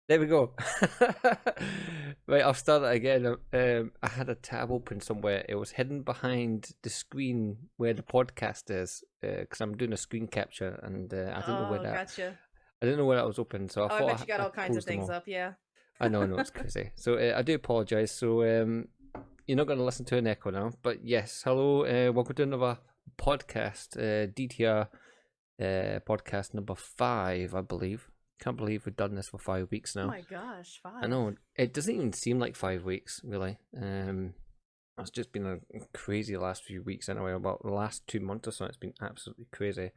There we go. Right, I'll start it again. I had a tab open somewhere. It was hidden behind the screen where the podcast is, because I'm doing a screen capture, and I didn't know where Oh, that. gotcha. I didn't know where that was open, so I Oh, I bet thought you got I all kinds of closed them things all. up, yeah. I know, it's crazy. So I do apologize. So you're not going to listen to an echo now, but yes, hello, welcome to another podcast, DTR podcast number 5, I believe. Can't believe we've done this for 5 weeks Oh now. my gosh, I 5. know it doesn't even seem like 5 weeks, really. It's just been a crazy last few weeks anyway. About the last 2 months or so, it's been absolutely crazy.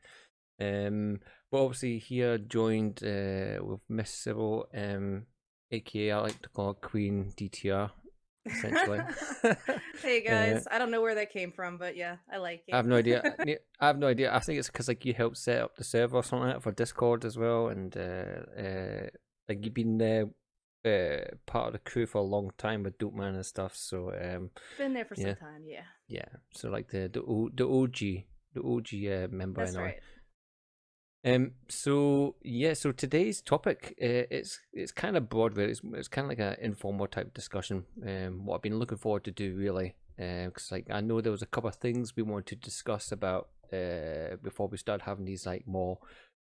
But obviously here joined with Miss Sybil, aka I like to call her Queen DTR, essentially. Hey uh, guys, I don't know where that came from, but yeah, I like I it. have no idea. I have no idea. I think it's because like you helped set up the server or something like that for Discord as well, and like you've been part of the crew for a long time with Dope Man and stuff. So Been there for some yeah, time, yeah. yeah. So like the OG member That's anyway. right. So yeah, so today's topic, it's kind of broad, really. It's kind of like an informal type discussion. What I've been looking forward to do really, because like I know there was a couple of things we wanted to discuss about before we start having these like more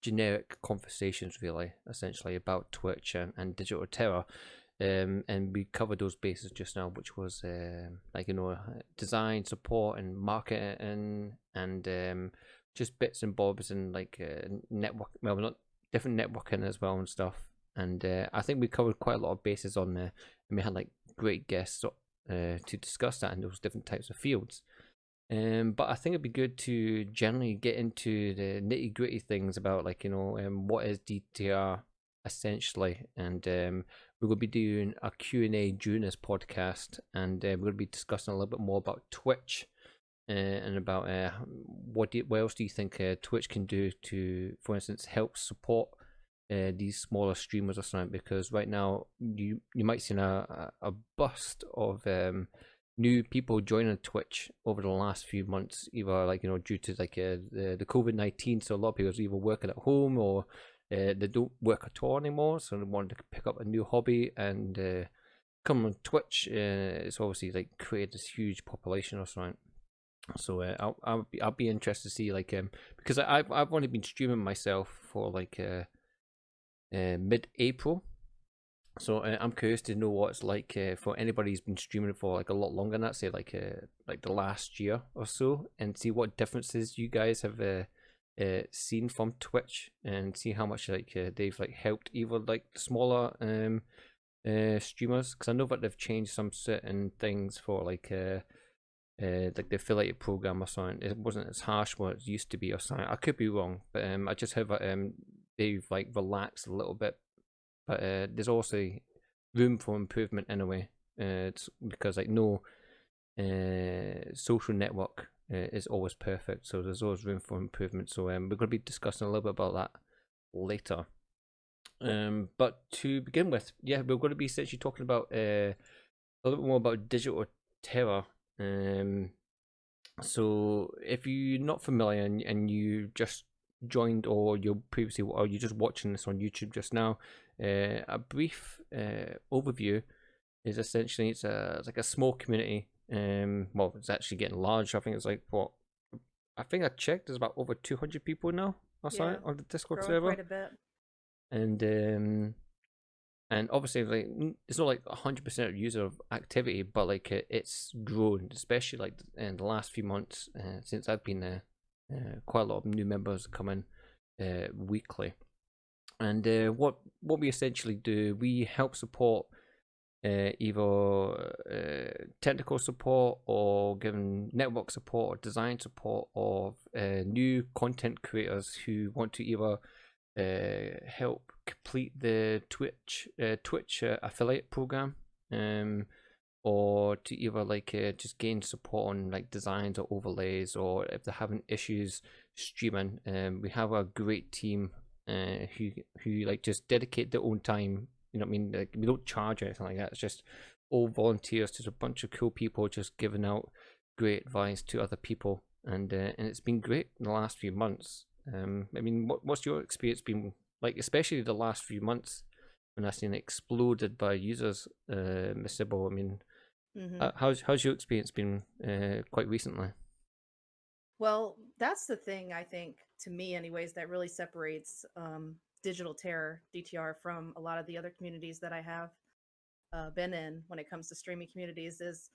generic conversations, really, essentially about Twitch and digital terror. And we covered those bases just now, which was like design support and marketing and just bits and bobs and like network, well, not different networking as well and stuff. And I think we covered quite a lot of bases on there, and we had like great guests to discuss that in those different types of fields. But I think it'd be good to generally get into the nitty gritty things about like what is DTR essentially, and we're going to be doing a Q&A during this podcast, and we're going to be discussing a little bit more about Twitch and about what else do you think Twitch can do to, for instance, help support these smaller streamers or something? Because right now you might see a bust of new people joining Twitch over the last few months, either like due to like the COVID-19. So a lot of people are either working at home or they don't work at all anymore, so they want to pick up a new hobby and come on Twitch. It's obviously like created this huge population or something. So I'll be interested to see like because I've only been streaming myself for like mid-April, so I'm curious to know what it's like for anybody who's been streaming for like a lot longer than that, say like the last year or so, and see what differences you guys have seen from Twitch, and see how much like they've like helped either like smaller streamers, because I know that they've changed some certain things for like the affiliate program or something. It wasn't as harsh what it used to be or something. I could be wrong, but I just have they've like relaxed a little bit, but there's also room for improvement in a way. It's because like no social network is always perfect, so there's always room for improvement. So we're going to be discussing a little bit about that later. But to begin with, yeah, we're going to be essentially talking about a little bit more about digital terror. Um, so if you're not familiar and you just joined or you're just watching this on YouTube just now, a brief overview is essentially it's like a small community. Well, it's actually getting large. I think it's like what I think I checked. There's about over 200 people now or Yeah, something on the Discord growing server, quite a bit. and obviously like it's not like 100% user activity, but like it's grown, especially like in the last few months since I've been there. Quite a lot of new members come in weekly, and what we essentially do, we help support either technical support or giving network support or design support of new content creators who want to either help complete the Twitch affiliate program, or to either like just gain support on like designs or overlays, or if they're having issues streaming. We have a great team who like just dedicate their own time. You know what I mean? Like, we don't charge or anything like that. It's just all volunteers, just a bunch of cool people just giving out great advice to other people, and it's been great in the last few months. I mean, what's your experience been like, especially the last few months? when I seen it exploded by users, Miss Sybil. I mean, Hmm. how's your experience been quite recently? Well, that's the thing I think, to me, anyways, that really separates Digital Terror (DTR) from a lot of the other communities that I have been in when it comes to streaming communities. Is,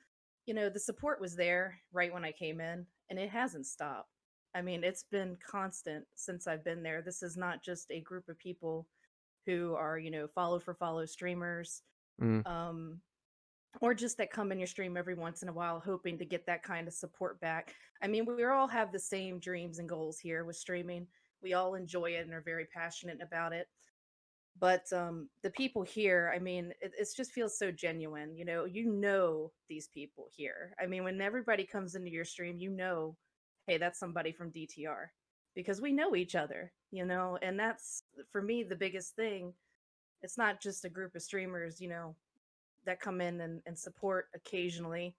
the support was there right when I came in, and it hasn't stopped. I mean, it's been constant since I've been there. This is not just a group of people who are, follow for follow streamers, Mm, um, or just that come in your stream every once in a while hoping to get that kind of support back. I mean, we all have the same dreams and goals here with streaming. We all enjoy it and are very passionate about it. But the people here, I mean, it just feels so genuine. You know these people here. I mean, when everybody comes into your stream, hey, that's somebody from DTR because we know each other, and that's for me the biggest thing. It's not just a group of streamers, that come in and support occasionally.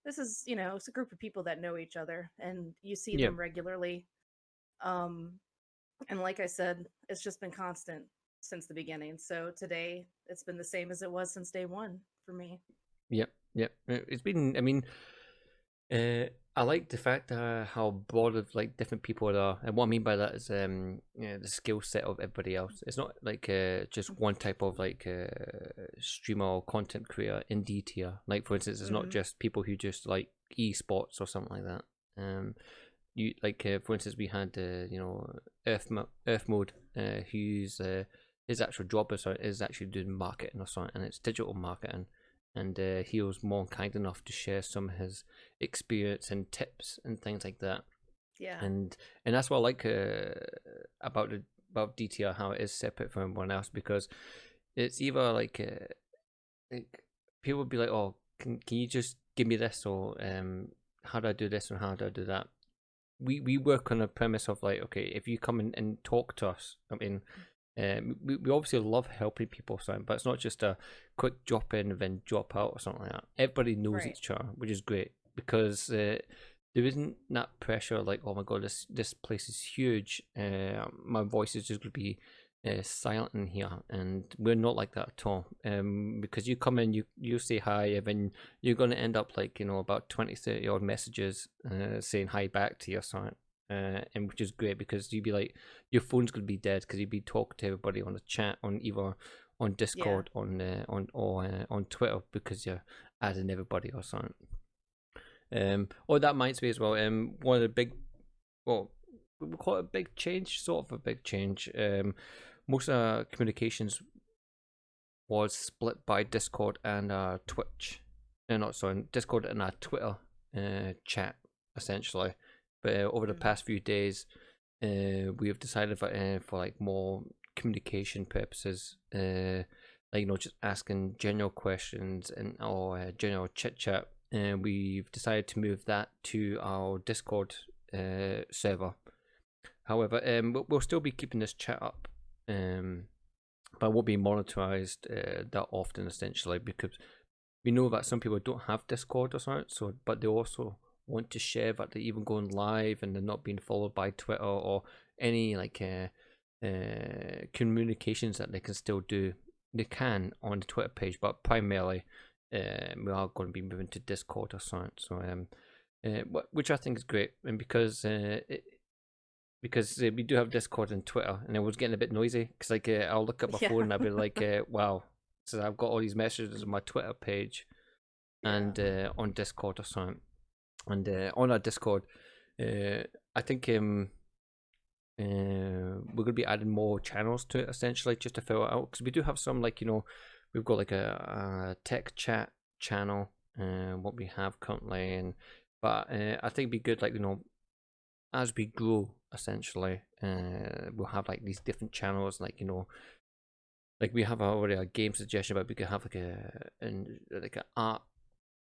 This is, it's a group of people that know each other and you see yeah. them regularly. Um, and like I said, it's just been constant since the beginning. So today, it's been the same as it was since day one for me. Yep, yep. It's been. I mean, uh, I like the fact how broad of like different people are, and what I mean by that is the skill set of everybody else. It's not like just one type of like streamer or content creator in D tier. Like for instance, it's not Mm-hmm. just people who just like esports or something like that. You like for instance, we had Earth Mode, who's his actual job is actually doing marketing or something, and it's digital marketing, and he was more kind enough to share some of his experience and tips and things like that, Yeah. and that's what I like about about DTR, how it is separate from everyone else, because it's either like people would be like, oh, can you just give me this, or how do I do this and how do I do that. We work on a premise of like, okay, if you come in and talk to us, I mean, we obviously love helping people, so, but it's not just a quick drop in and then drop out or something like that. Everybody knows Right. each other, which is great because there isn't that pressure like, oh my god, this place is huge. My voice is just going to be silent in here, and we're not like that at all. Because you come in, you say hi, and then you're going to end up like about 20, 30 odd messages saying hi back to you or something. And which is great because you'd be like, your phone's gonna be dead because you'd be talking to everybody on the chat on either on Yeah. Discord on Twitter because you're adding everybody or something. Oh, that reminds me as well. One of the big, well, we call it a big change, sort of a big change. Most communications was split by Discord and Twitch. Not sorry, Discord and Twitter chat essentially. But over the Mm-hmm. past few days, we have decided for like more communication purposes, like just asking general questions and or general chit chat. And we've decided to move that to our Discord server. However, we'll still be keeping this chat up. But won't be monetized that often essentially because we know that some people don't have Discord or something, so but they also want to share that they're even going live and they're not being followed by Twitter or any like communications that they can still do. They can on the Twitter page, but primarily we are going to be moving to Discord or something. So which I think is great, and because we do have Discord and Twitter, and it was getting a bit noisy because like I'll look at my Yeah. phone and I'll be like, wow, so I've got all these messages on my Twitter page Yeah. and on Discord or something, and on our Discord, I think we're gonna be adding more channels to it essentially just to fill it out because we do have some like we've got like a tech chat channel, what we have currently, and but I think it'd be good like as we grow essentially we'll have like these different channels like like we have already a game suggestion, but we could have like an art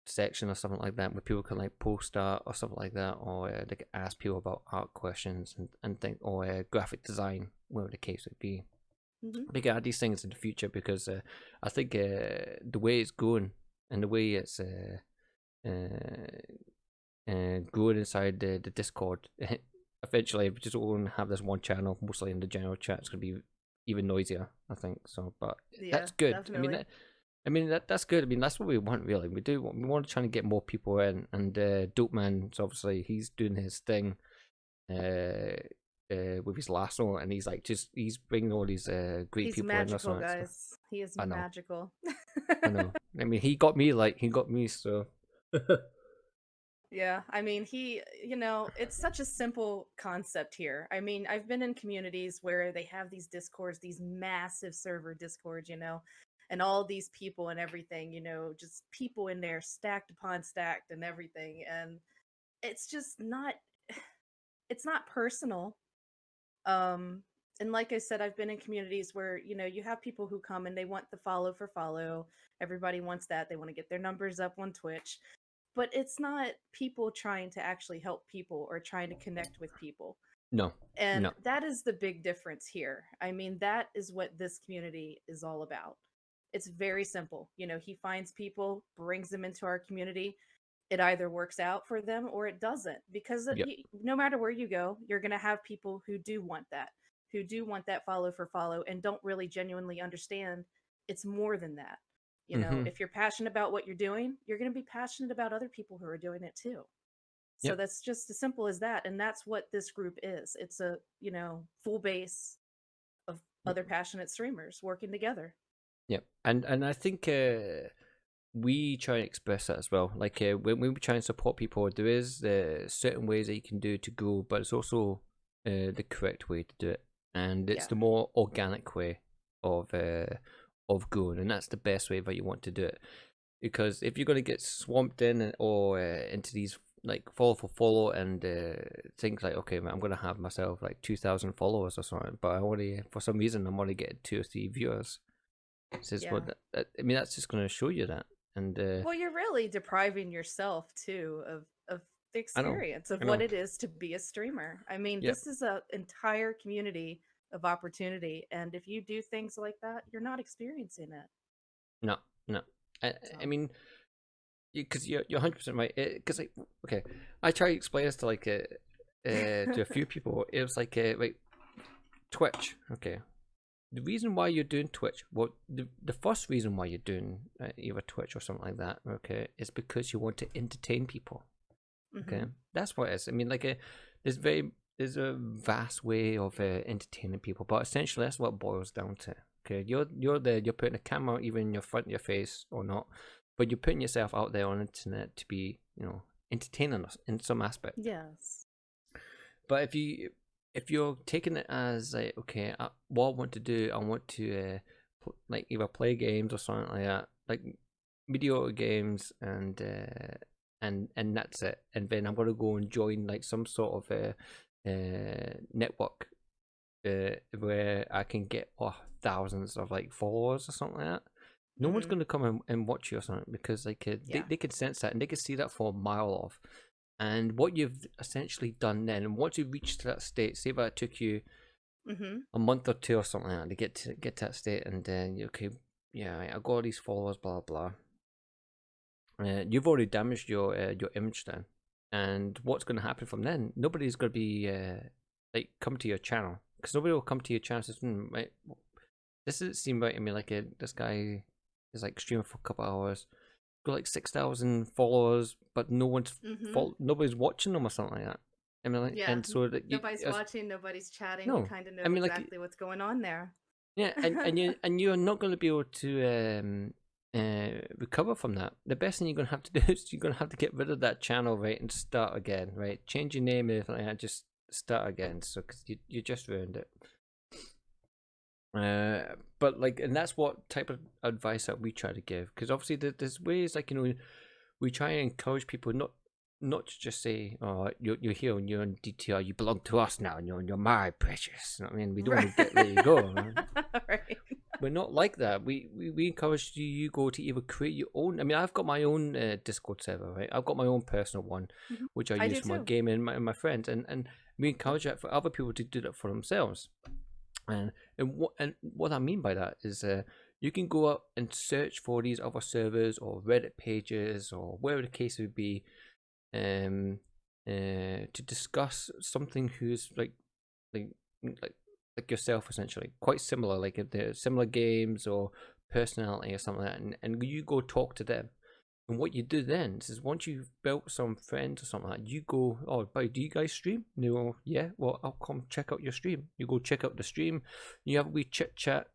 section or something like that where people can like post art or something like that, or they can ask people about art questions and think, or graphic design, whatever the case would be. Mm-hmm. We can add these things in the future because I think the way it's going and the way it's growing inside the Discord, eventually we just won't have this one channel, mostly in the general chat. It's going to be even noisier, I think. So, but Yeah, that's good. definitely. That's good. I mean, that's what we want, really. We want to try and get more people in, and Dope Man's obviously he's doing his thing, uh, with his lasso, and he's bringing all these great He's people in or magical, something. So guys. He is I know, magical. I know. I mean, he got me. So Yeah, I mean, it's such a simple concept here. I mean, I've been in communities where they have these discords, these massive server discords, and all these people and everything, just people in there stacked upon stacked and everything. And it's just not, it's not personal. Um, and like I said, I've been in communities where, you have people who come and they want the follow for follow. Everybody wants that. They want to get their numbers up on Twitch, but it's not people trying to actually help people or trying to connect with people. no, And no, that is the big difference here. I mean, that is what this community is all about. It's very simple. He finds people, brings them into our community. It either works out for them or it doesn't, because yep, no matter where you go, you're going to have people who do want that follow for follow and don't really genuinely understand it's more than that. mm-hmm, If you're passionate about what you're doing, you're going to be passionate about other people who are doing it too. So yep. that's just as simple as that. And that's what this group is. It's a, full base of other passionate streamers working together. Yep, and I think we try and express that as well. Like when we try and support people, there is certain ways that you can do to grow, but it's also the correct way to do it, and it's Yeah. the more organic way of growing, and that's the best way that you want to do it. Because if you're going to get swamped in or into these like follow and think like, okay, man, I'm going to have myself like 2,000 followers or something, but I only for some reason I'm only getting 2 or 3 viewers. Says Yeah. what I mean, that's just going to show you that, and Well, you're really depriving yourself too of the I know, experience of I what know. it is to be a streamer. I mean, Yep. this is an entire community of opportunity, and if you do things like that, you're not experiencing it. No, no. I, I So, mean, because you're 100% right. Because like, okay, I try to explain this to like to a few people. It was like like Twitch. Okay, the reason why you're doing Twitch, well, the first reason why you're doing either Twitch or something like that, okay, is because you want to entertain people. Okay, mhm. that's what it is. I mean, like there's a vast way of entertaining people, but essentially that's what it boils down to. Okay, you're putting a camera either in your front of your face or not, but you're putting yourself out there on the internet to be, entertaining us in some aspect. Yes. But if you're taking it as like, okay, what I want to do, I want to like either play games or something like that, like video games, and that's it. And then I'm gonna go and join like some sort of network where I can get thousands of like followers or something like that. No one's Mhm. gonna come and watch you or something because like Yeah. they can sense that and they can see that for a mile off. And what you've essentially done then, and once you reach that state, say that it took you Mhm. a month or two or something like that to get to that state, and then okay, yeah, I got all these followers, blah blah. You've already damaged your image then, and what's going to happen from then? Nobody's going to be like come to your channel because nobody will come to your channel and says, right, this doesn't seem right to me. Like this guy is like streaming for a couple hours, got like 6,000 followers, but Mhm. nobody's watching them or something like that. I mean, like, Yeah. and so that Nobody's watching, nobody's chatting. You no, kind of I know mean like exactly what's going on there. yeah, and you're not going to be able to recover from that. The best thing you're going to have to do is you're going to have to get rid of that channel, right, and start again, right? Change your name and everything like that. Just start again, so because you just ruined it. But like, and that's what type of advice that we try to give, because obviously there's ways like we try and encourage people not to just say, oh, you're here and you're in DTR, you belong to us now, and you're my precious. You know what I mean, we don't Right. want to let you go. Right? Right. We're not like that. We encourage you go to either create your own. I mean, I've got my own Discord server, right? I've got my own personal one, Mhm. which I I use do for my too. gaming and my friends, and we encourage that for other people to do that for themselves. And what I mean by that is, you can go up and search for these other servers or Reddit pages or whatever the case would be, to discuss something who's like like yourself, essentially, quite similar, like if they're similar games or personality or something like that, and you go talk to them. And what you do then is once you've built some friends or something like that, you go, oh, buddy, do you guys stream? No, yeah, well, I'll come check out your stream. You go check out the stream, you have a wee chit chat,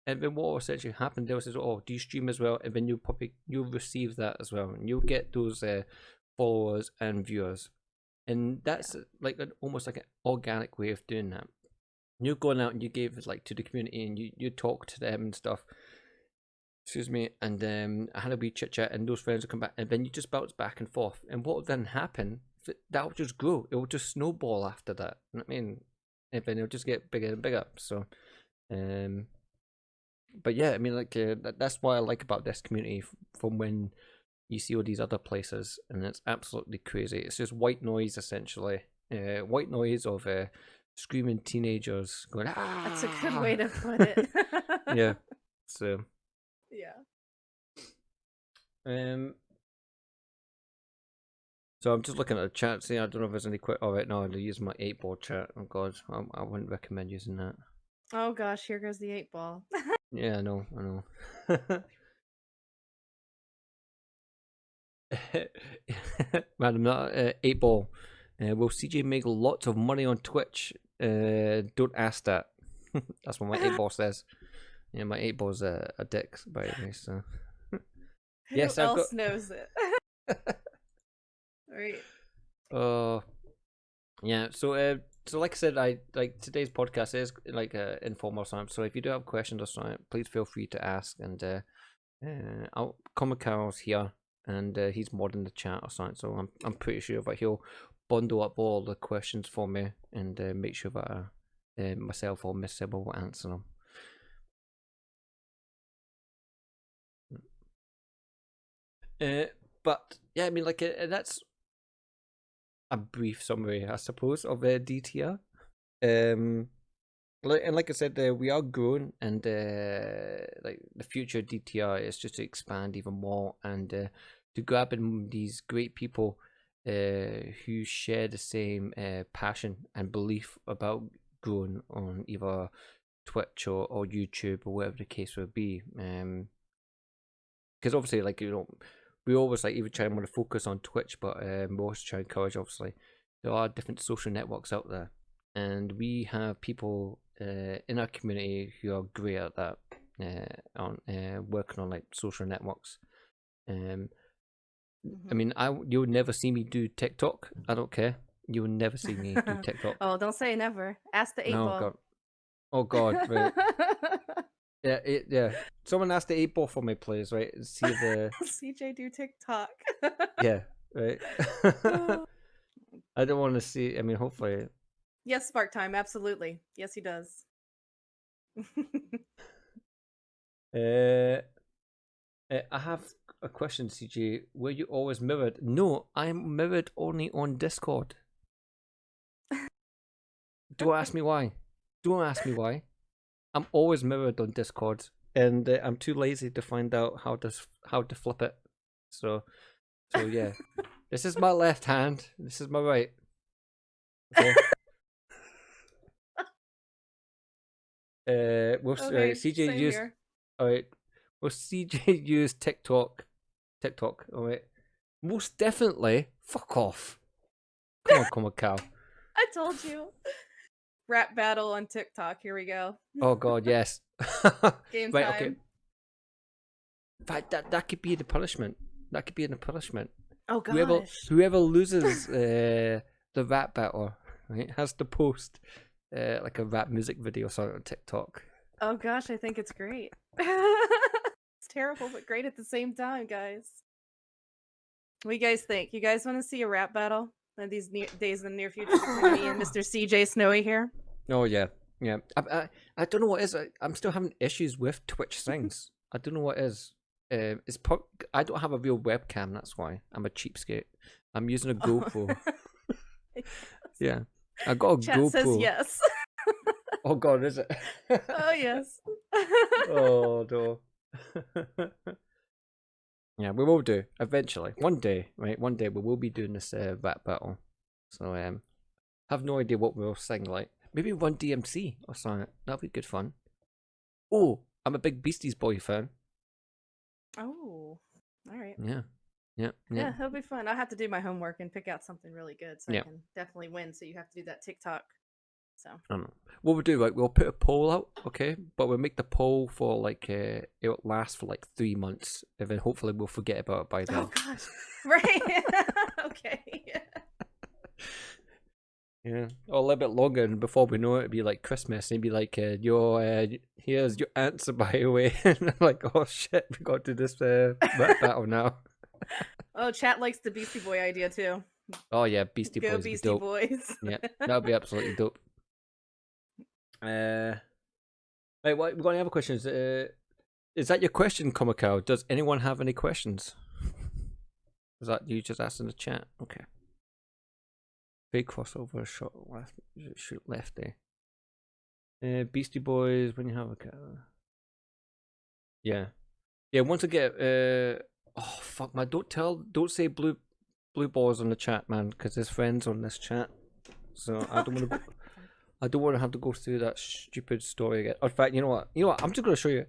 and then what will essentially happen there is, oh, do you stream as well? And then you'll receive that as well, and you'll get those followers and viewers, and that's like almost like an organic way of doing that. You're going out and you give it like to the community, and you talk to them and stuff. Excuse me, and I had a wee chit chat, and those friends will come back, and then you just bounce back and forth. And what will then happen? That will just grow. It will just snowball after that. You know what I mean? And then it'll just get bigger and bigger. So, but yeah, I mean, like that's what I like about this community from when you see all these other places, and it's absolutely crazy. It's just white noise essentially, white noise of screaming teenagers going. Ah! That's a good way to put it. Yeah. So. Yeah. So I'm just looking at the chat. See, I don't know if there's any quick. Oh, right, no, I'm using my 8-ball chat. Oh God, I wouldn't recommend using that. Oh gosh, here goes the 8-ball. Yeah, I know. Man, I'm not 8-ball. Will CJ make lots of money on Twitch? Don't ask that. That's what my 8-ball says. Yeah, my 8-ball's a dick, by the way. So yes, who else knows it? Right. Yeah. So like I said, I like today's podcast is like informal something. So if you do have questions or something, please feel free to ask. And Comic Carol's here, and he's modding the chat or something. So I'm pretty sure that he'll bundle up all the questions for me and make sure that myself or Miss Sybil will answer them. But yeah, I mean, like that's a brief summary, I suppose, of DTR. Like I said, we are growing, and like the future of DTR is just to expand even more and to grab in these great people who share the same passion and belief about growing on either Twitch or YouTube or whatever the case would be. Because obviously, like, you know, we always like even try and want to focus on Twitch, but we also try and encourage, obviously, there are different social networks out there, and we have people in our community who are great at that, on working on like social networks. I mean, you'll never see me do TikTok. I don't care. You'll never see me do TikTok. Oh, don't say never. Ask the 8-ball. God. Oh God, right. Yeah. Someone asked the 8-ball for me, please, right? See the CJ do TikTok. Yeah, right. I don't want to see. I mean, hopefully. Yes, Spark Time, absolutely. Yes, he does. I have a question, CJ. Were you always mirrored? No, I'm mirrored only on Discord. Don't ask me why. Don't ask me why. I'm always mirrored on Discord, and I'm too lazy to find out how to flip it. So yeah, this is my left hand. This is my right. Okay. CJ used. All right. Will CJ use TikTok? All right. Most definitely. Fuck off. Come on, Cal. I told you. Rap battle on TikTok. Here we go. Oh God, yes. Game right, time. okay. In fact, that could be the punishment. That could be the punishment. Oh gosh. Whoever loses the rap battle, right, has to post like a rap music video or something on TikTok. Oh gosh, I think it's great. It's terrible but great at the same time, guys. What do you guys think? You guys want to see a rap battle in these days in the near future between me and Mr. CJ Snowy here? Oh yeah. I don't know what is. I'm still having issues with Twitch things. I don't know what is. I don't have a real webcam. That's why I'm a cheapskate. I'm using a GoPro. Yeah, I got a Chat GoPro. says yes. Oh God, is it? Oh yes. Oh no. Yeah, we will do eventually. One day, right? One day we will be doing this rap battle. So have no idea what we'll sing like, Maybe Run DMC or something. That'd be good fun. Oh, I'm a big Beasties Boy fan. Oh, all right. Yeah. Yeah. Yeah, it'll be fun. I'll have to do my homework and pick out something really good so I Yeah. can definitely win. So you have to do that TikTok. So I don't know. What we'll do, right? We'll put a poll out, okay? But we'll make the poll for like it'll last for like 3 months, and then hopefully we'll forget about it by then. oh gosh, right? Okay. Yeah, or a little bit longer, and before we know it, it'd be like Christmas, and it'd be like, here's your answer, by the way. And I'm like, oh shit, we got to do this rap battle now. Oh, chat likes the Beastie Boy idea too. Oh yeah, Beastie Go Boys would be Beastie dope. Boys. Yeah, that'd be absolutely dope. Right, what we got any other questions? Is that your question, Comical? Does anyone have any questions? Is that you just asked in the chat? Okay. Big crossover, shot left, shoot left there. Beastie Boys, when you have a cat. Yeah. Yeah, once I get oh fuck man, don't say blue balls on the chat, man, because there's friends on this chat. So I don't want to I don't want to have to go through that stupid story again. In fact, you know what? I'm just gonna show you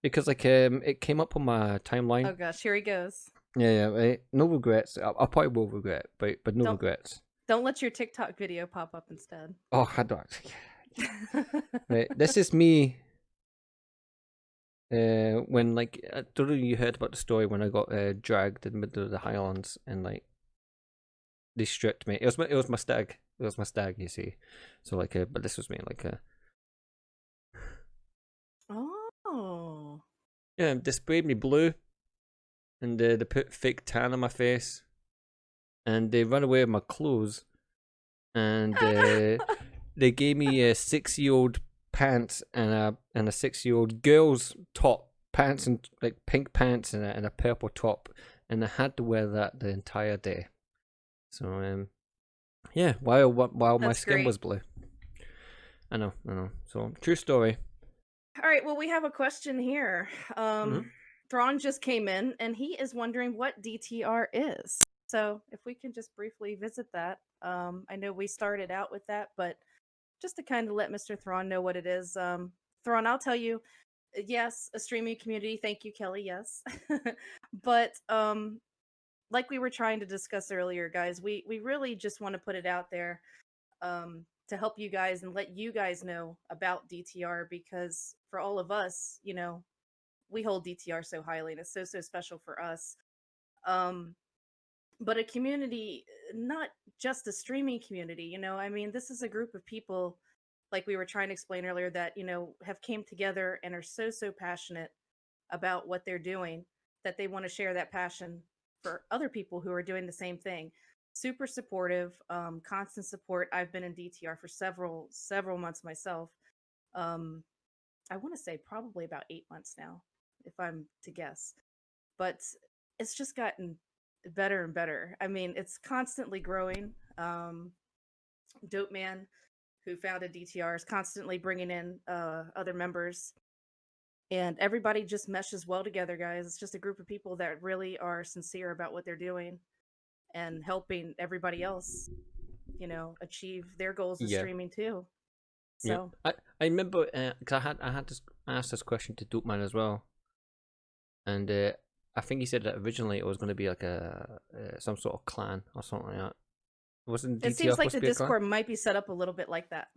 because like it came up on my timeline. Oh gosh, here he goes. Yeah, right. No regrets. I probably will regret, but no regrets. Don't let your TikTok video pop up instead. Oh, I don't. Right, this is me. When like I don't know if you heard about the story when I got dragged in the middle of the Highlands and like they stripped me. It was my stag. It was my stag, you see. So like, but this was me, like Oh. Yeah, they sprayed me blue, and they put fake tan on my face, and they ran away with my clothes, and they gave me a 6-year-old pants and a 6-year-old girl's top pants and like pink pants and a purple top, and I had to wear that the entire day. So yeah, while my skin was blue. I know. So true story. All right, well, we have a question here. Thrawn just came in, and he is wondering what DTR is. So if we can just briefly visit that. I know we started out with that, but just to kind of let Mr. Thrawn know what it is. Thrawn, I'll tell you, yes, a streaming community. Thank you, Kelly. Yes. But like we were trying to discuss earlier, guys, we really just want to put it out there to help you guys and let you guys know about DTR, because for all of us, we hold DTR so highly and it's so special for us. But a community, not just a streaming community, I mean, this is a group of people, like we were trying to explain earlier, that have came together and are so passionate about what they're doing, that they want to share that passion for other people who are doing the same thing. Super supportive, constant support. I've been in DTR for several months myself. I want to say probably about 8 months now, if I'm to guess. But it's just gotten better and better. I mean, it's constantly growing. Dope Man, who founded DTR, is constantly bringing in other members, and everybody just meshes well together, guys. It's just a group of people that really are sincere about what they're doing and helping everybody else, achieve their goals of streaming too. So yeah. I remember because I had to ask this question to Dope Man as well, and I think he said that originally it was going to be like a some sort of clan or something like that. Wasn't DTR it seems like the Discord clan? might be set up a little bit like that.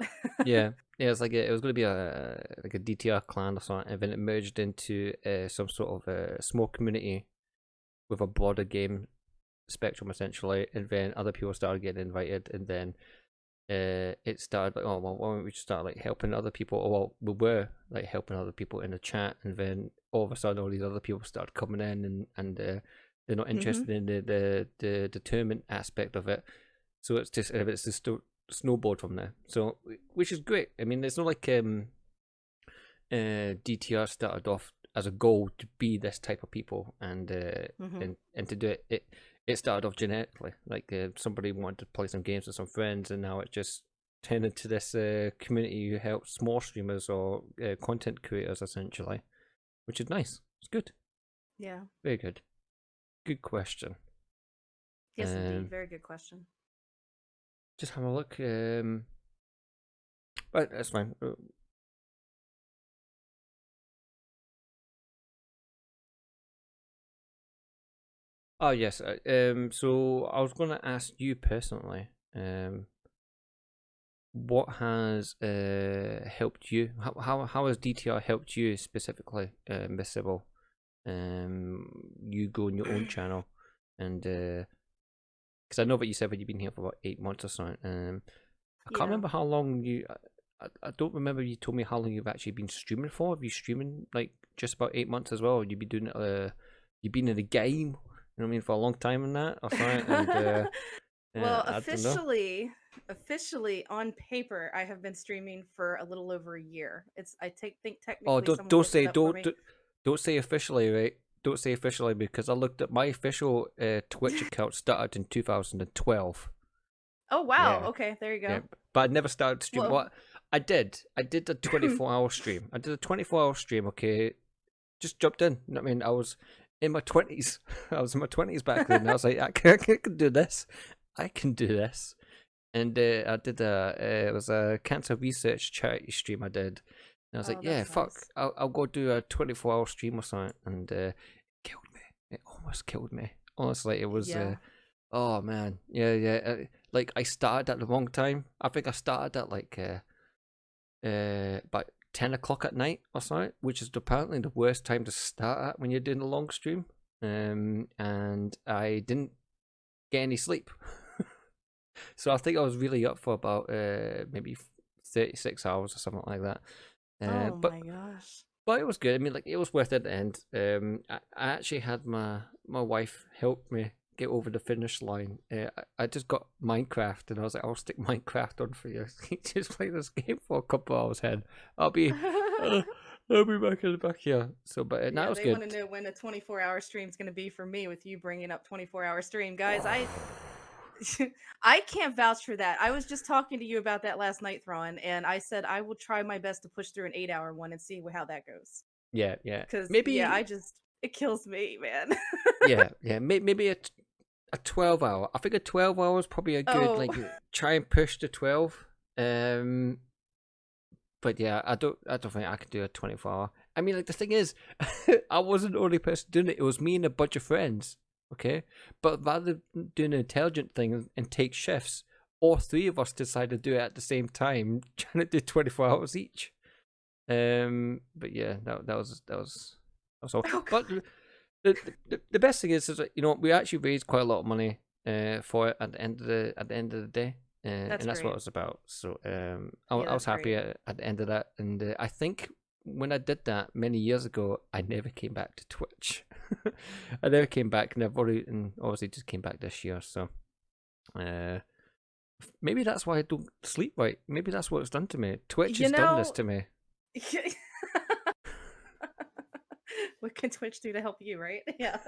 Yeah, it's like it was going to be a DTR clan or something, and then it merged into some sort of small community with a broader game spectrum essentially, and then other people started getting invited, and then it started like, oh well, why don't we just start like helping other people? Or well, we were like helping other people in the chat, and then all of a sudden all these other people started coming in, and they're not interested in the tournament aspect of it. So it's just snowboard from there. So which is great. I mean, it's not like DTR started off as a goal to be this type of people, and and to do it started off genetically. Like somebody wanted to play some games with some friends, and now it just turned into this community who helps small streamers or content creators essentially, which is nice. It's good. Yeah. Very good. Good question. Yes, indeed. Very good question. Just have a look. But that's fine. Oh yes. So I was going to ask you personally. What has helped you? How has DTR helped you specifically, Miss Sybil? You go on your own channel, and because I know what you said when you've been here for about 8 months or something. I can't Yeah. remember how long you. I don't remember you told me how long you've actually been streaming for. Have you streaming like just about 8 months as well? Or you be doing it. You've been in the game. You know what I mean, for a long time in that or something. And Well, I don't know. officially on paper, I have been streaming for a little over a year. It's I take think Oh, technically don't someone don't looked it say up for me. don't say officially, right? Don't say officially because I looked at my official Twitch account started in 2012. Oh wow. Yeah, Okay, there you yeah, go. but I never started streaming. Well, What I did, I did a 24-hour stream. I did a 24-hour stream. Okay, just jumped in. You know what I mean, I was in my 20s. I was in my 20s back then. I was like, I can do this. I can do this. And I did it was a cancer research charity stream I did. And I was like, oh, yeah, that's fuck, nice. I'll go do a 24-hour stream or something. And it killed me. It almost killed me. Honestly, it was, Yeah. oh man. Yeah, yeah. Like, I started at the wrong time. I think I started at like, about 10 o'clock at night or something, which is apparently the worst time to start at when you're doing a long stream. And I didn't get any sleep. So I think I was really up for about maybe 36 hours or something like that. Uh, Oh but my gosh. but it was good. I mean, like it was worth it at the end. I actually had my wife help me get over the finish line. I just got Minecraft and I was like, I'll stick Minecraft on for you. Just play this game for a couple hours. Head. I'll be uh, I'll be back in the back here. So, but that Yeah, was they want good. to know when a 24-hour stream is going to be for me with you bringing up 24-hour stream. Guys, I I can't vouch for that. I was just talking to you about that last night, Thrawn, and I said I will try my best to push through an 8-hour one and see how that goes. Yeah, yeah. Because yeah, Maybe it kills me, man. yeah, yeah. Maybe a 12 hour. I think a 12 hour is probably a good Oh, like try and push to 12. Um, but yeah, I don't think I could do a 24 hour. I mean, like the thing is, I wasn't the only person doing it. It was me and a bunch of friends. Okay, but rather than doing an intelligent thing and take shifts, all three of us decided to do it at the same time, trying to do 24 hours each. But yeah, that was all. oh But god, the best thing is that, we actually raised quite a lot of money for it at the end of the day, that's and that's what it great. was about. So Yeah, I was that's happy great. at the end of that, and I think when I did that many years ago, I never came back to Twitch. I never came back, and and obviously just came back this year. So uh, maybe that's why I don't sleep right. Maybe that's what it's done to me. Twitch You has done this know, to me. what can Twitch do to help you, right? Yeah.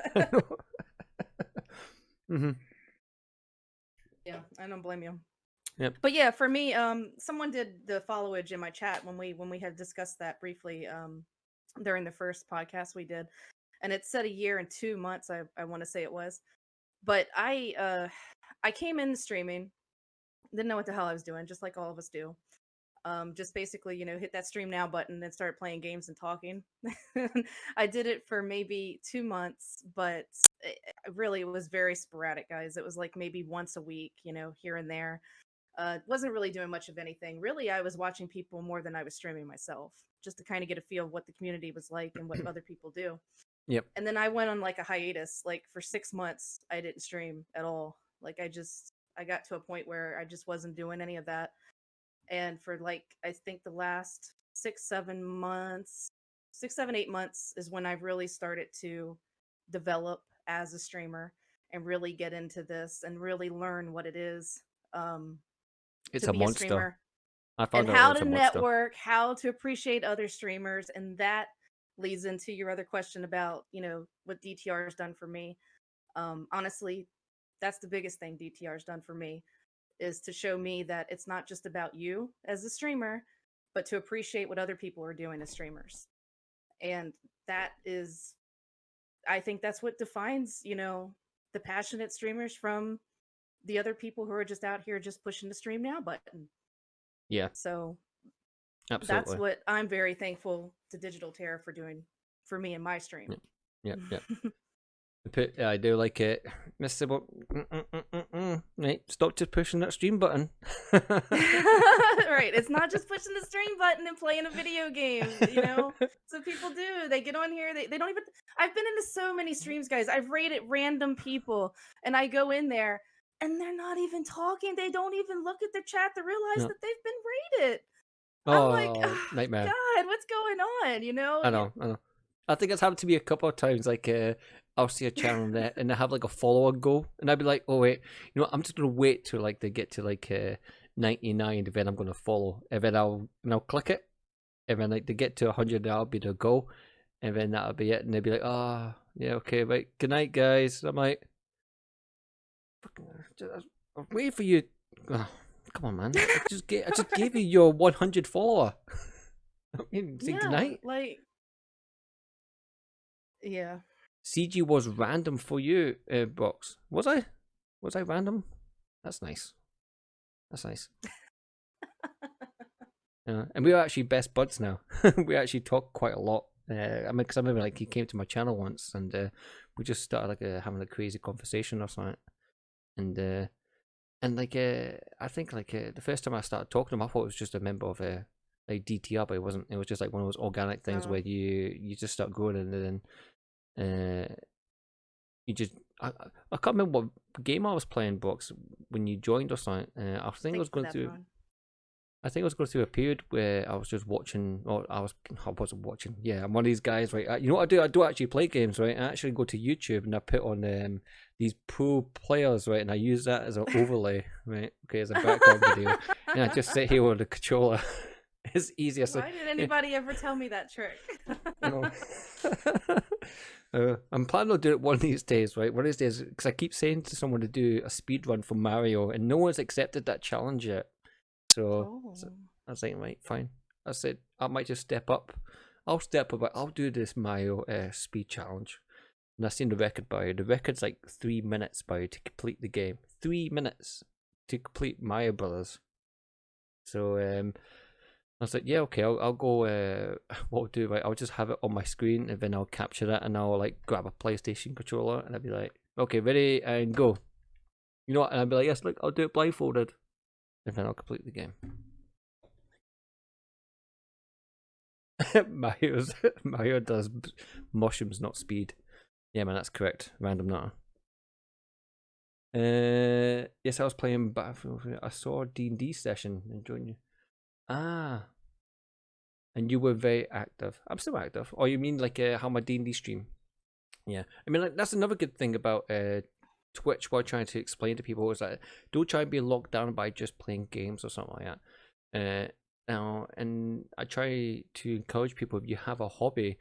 hmm Yeah, I don't blame you. Yep. But yeah, for me, someone did the followage in my chat when we had discussed that briefly during the first podcast we did, and it said a year and 2 months. I want to say it was, but I came in streaming, didn't know what the hell I was doing, just like all of us do. Just basically, hit that stream now button and start playing games and talking. I did it for maybe 2 months, but really it was very sporadic, guys. It was like maybe once a week, here and there. Wasn't really doing much of anything. Really, I was watching people more than I was streaming myself, just to kind of get a feel of what the community was like and what other people do. Yep. And then I went on like a hiatus. Like for 6 months, I didn't stream at all. Like I got to a point where I just wasn't doing any of that. And for like, I think the last 6, 7 months, 6, 7, 8 months is when I've really started to develop as a streamer and really get into this and really learn what it is. Um, It's to a be a monster. streamer I and found out it how was to a monster. network, how to appreciate other streamers. And that leads into your other question about, what DTR has done for me. Honestly, that's the biggest thing DTR has done for me is to show me that it's not just about you as a streamer, but to appreciate what other people are doing as streamers. And that is, I think that's what defines, the passionate streamers from the other people who are just out here just pushing the stream now button. Yeah. So That's Absolutely. what I'm very thankful to Digital Terror for doing for me in my stream. Yep. Yep. Yep. I do like it, Mr. Right, stop just pushing that stream button. Right. It's not just pushing the stream button and playing a video game, you know? So people do. They get on here, they don't even I've been into so many streams, guys. I've rated random people and I go in there and they're not even talking. They don't even look at the chat to realize No. that they've been rated. I'm like, Oh, oh, nightmare. God, what's going on? You know? I know, I know. I think it's happened to me a couple of times. Like, I'll see a channel there and they have like a follower goal, and I'd be like, "Oh wait, you know, I'm just gonna wait till like they get to like 99, and then I'm gonna follow, and then I'll click it, and then like they get to 100, that'll be the goal, and then that'll be it, and they'll be like, "Ah, oh, yeah, okay, right, good night, guys." I'm like, "I'm waiting for you." Oh, come on, man! I just gave you your 100 follower. I mean, say good Yeah, night. like, yeah. CG was random for you, Box. Was I? Was I random? That's nice. That's nice. And we are actually best buds now. We actually talk quite a lot. I mean, because I remember like he came to my channel once, and we just started like having a crazy conversation or something. And like I think like the first time I started talking to him, I thought it was just a member of like DTR, but it wasn't. It was just like one of those organic things Oh. where you just start growing, and then you just I can't remember what game I was playing, Box, when you joined or something. I think I Thank was you for going that, through. Ron. I think I was going through a period where I was just watching, or I wasn't watching. Yeah, I'm one of these guys, right? You know what I do? I do actually play games, right? I actually go to YouTube and I put on these pro players, right? And I use that as an overlay, right? Okay, as a background video, and I just sit here with the controller. It's easier. So, Why did yeah, anybody ever tell me that trick? you know. I'm planning on doing it one of these days, right? One of these days, because I keep saying to someone to do a speed run for Mario, and no one's accepted that challenge yet. So, Oh. I was like, right, fine. I said I might just step up. I'll step up. I'll do this Mario speed challenge. And I seen the record by the record's like 3 minutes by to complete the game. 3 minutes to complete Mario Brothers. So I was like, yeah, okay, I'll go. What I'll do, right? I'll just have it on my screen, and then I'll capture that, and I'll like grab a PlayStation controller, and I'll be like, okay, ready and go. You know what? And I'll be like, yes, look, I'll do it blindfolded, and then I'll complete the game. Mario does mushrooms, not speed. Yeah, man, that's correct. Random nutter. Yes, I was playing Battlefield. I saw a D&D session and joined you. Ah, and you were very active. I'm still active. Or you mean like how my D&D stream? Yeah, I mean like that's another good thing about Twitch. What I'm trying to explain to people is that don't try and be locked down by just playing games or something like that. Now, and I try to encourage people, if you have a hobby,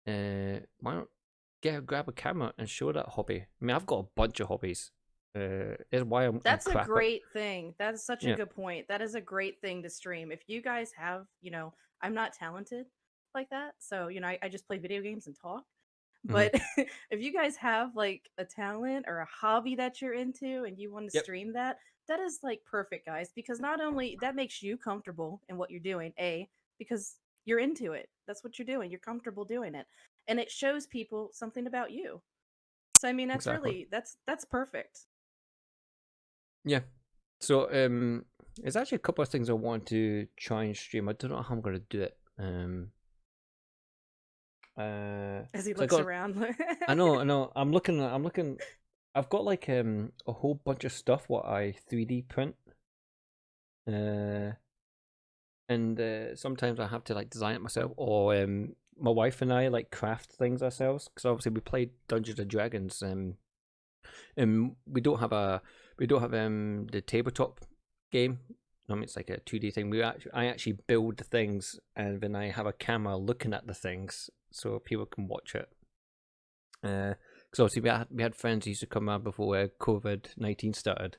why not grab a camera and show that hobby? I mean, I've got a bunch of hobbies. Is why I'm That's a crap at. great thing. That is such a Yeah. good point. That is a great thing to stream. If you guys have, I'm not talented like that. So, I just play video games and talk. Mm-hmm. But if you guys have like a talent or a hobby that you're into and you want to Yep. stream that, that is like perfect, guys, because not only that makes you comfortable in what you're doing, because you're into it. That's what you're doing. You're comfortable doing it. And it shows people something about you. So I mean, Exactly. that's perfect. Yeah. So there's actually a couple of things I want to try and stream. I don't know how I'm gonna do it. As he So I looks got. around. I know. I'm looking. I've got like a whole bunch of stuff what I 3D print. And sometimes I have to like design it myself, or my wife and I like craft things ourselves, because obviously we played Dungeons and Dragons, and we don't have the tabletop game. I mean, it's like a 2D thing. I actually build the things, and then I have a camera looking at the things so people can watch it. Because obviously we had friends who used to come around before COVID-19 started.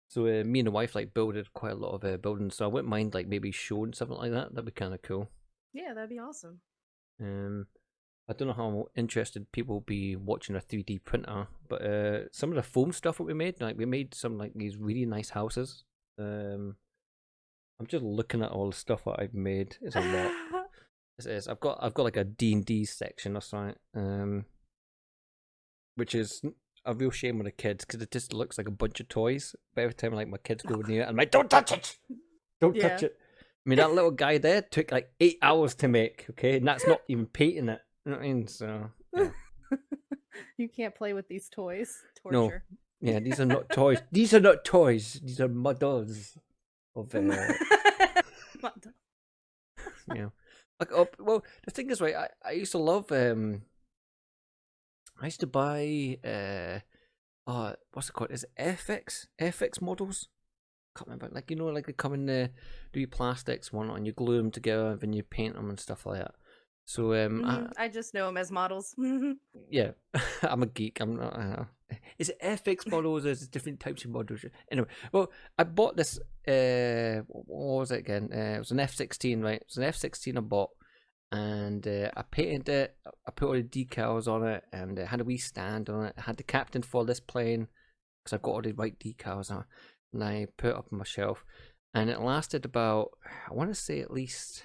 So me and the wife like builded quite a lot of buildings. So I wouldn't mind like maybe showing something like that. That'd be kind of cool. Yeah, that'd be awesome. I don't know how interested people will be watching a 3D printer, but some of the foam stuff that we made, like we made some like these really nice houses. I'm just looking at all the stuff that I've made. It's a lot. It is. I've got like a D&D section or something, which is a real shame on the kids because it just looks like a bunch of toys. But every time like my kids go near it, I'm like, don't touch it, don't touch it. I mean, that little guy there took like 8 hours to make. Okay, and that's not even painting it. You know what I mean? So yeah. You can't play with these toys. No. Torture. Yeah, these are not toys. These are not toys. These are models of yeah. Like, well, the thing is, right? I used to love. I used to buy. What's it called? Is it FX models? Can't remember. Like, you know, like they come in the do your plastics one and you glue them together and then you paint them and stuff like that. So I just know them as models. Yeah, I'm a geek. I'm not. Is it FX models or is it different types of models? Anyway, well, I bought this. What was it again? It was an F-16, right? It was an F-16 I bought, and I painted it. I put all the decals on it, and it had a wee stand on it. I had the captain for this plane because I've got all the white decals on, and I put it up on my shelf, and it lasted about, I want to say at least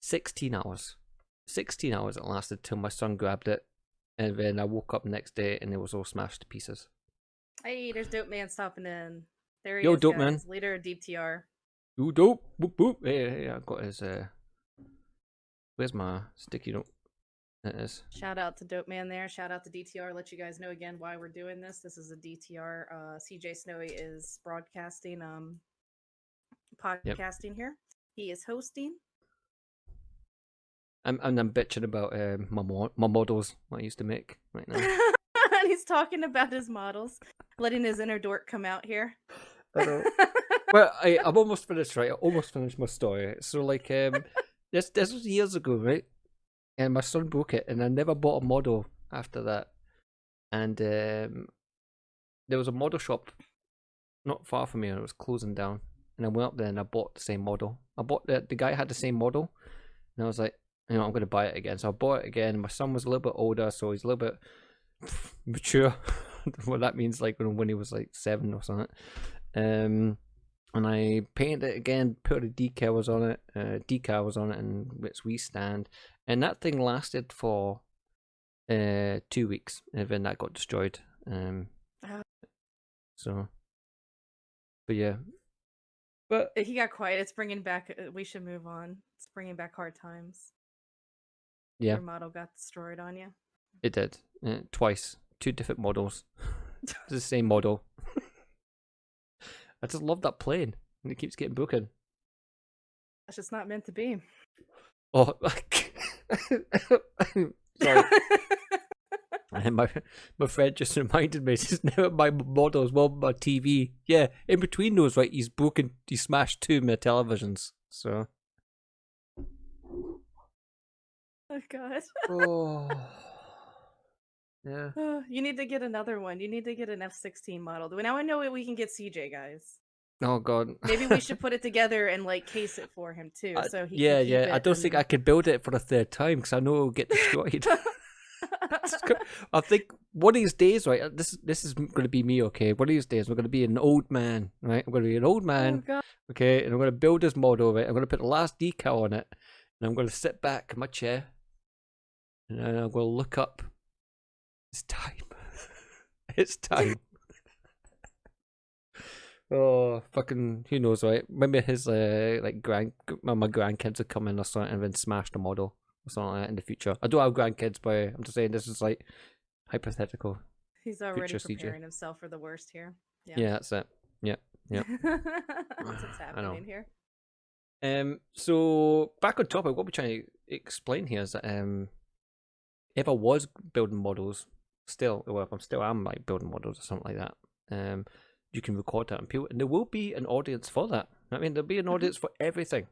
16 hours. 16 hours it lasted till my son grabbed it, and then I woke up the next day and it was all smashed to pieces. Hey, there's Dope Man stopping in. There he Yo, is, Dope guys. Man. Leader of Deep TR. Ooh, dope. Boop, boop. Hey, I got his. Where's my sticky note? It is. Shout out to Dope Man there. Shout out to DTR. Let you guys know again why we're doing this. This is a DTR. CJ Snowy is broadcasting, podcasting here. He is hosting. I'm bitching about my models what I used to make right now. And he's talking about his models, letting his inner dork come out here. I know. Well, I'm almost finished, right? I almost finished my story. So like this was years ago, right? And my son broke it, and I never bought a model after that. And there was a model shop not far from me, and it was closing down. And I went up there and I bought the same model. I bought the guy had the same model, and I was like, you know, I'm going to buy it again. So I bought it again. My son was a little bit older, so he's a little bit mature. What that means, like when he was like 7 or something. And I painted it again, put the decals on it, and its wee stand, and that thing lasted for 2 weeks, and then that got destroyed. So, but yeah, but he got quiet. It's bringing back. We should move on. It's bringing back hard times. Yeah, your model got destroyed on you. It did twice, 2 different models. It's the same model. I just love that plane, and it keeps getting broken. That's just not meant to be. Oh, sorry. my friend just reminded me, it's never my models, well, my TV. Yeah, in between those, right, he smashed 2 of my televisions, so. Oh, God. Oh. Yeah. You need to get another one. You need to get an F-16 model. Now I know we can get CJ, guys. Oh, God. Maybe we should put it together and, like, case it for him, too, so he can keep it. I don't think I could build it for the 3rd time, because I know it'll get destroyed. I think one of these days, right, this is going to be me, okay? One of these days, we're going to be an old man, right? I'm going to be an old man, okay? And I'm going to build this model, right? I'm going to put the last decal on it, and I'm going to sit back in my chair, and then I'm going to look up. It's time. It's time. Oh, fucking, who knows, right? Maybe his, like, my grandkids will come in or something and then smash the model or something like that in the future. I don't have grandkids, but I'm just saying this is, like, hypothetical. He's already preparing himself for the worst here. Yeah, that's it. Yeah. That's what's happening here. So, back on topic, what we're trying to explain here is that, if I was building models, I'm like building models or something like that, you can record that and and there will be an audience for that. I mean, there'll be an audience for everything.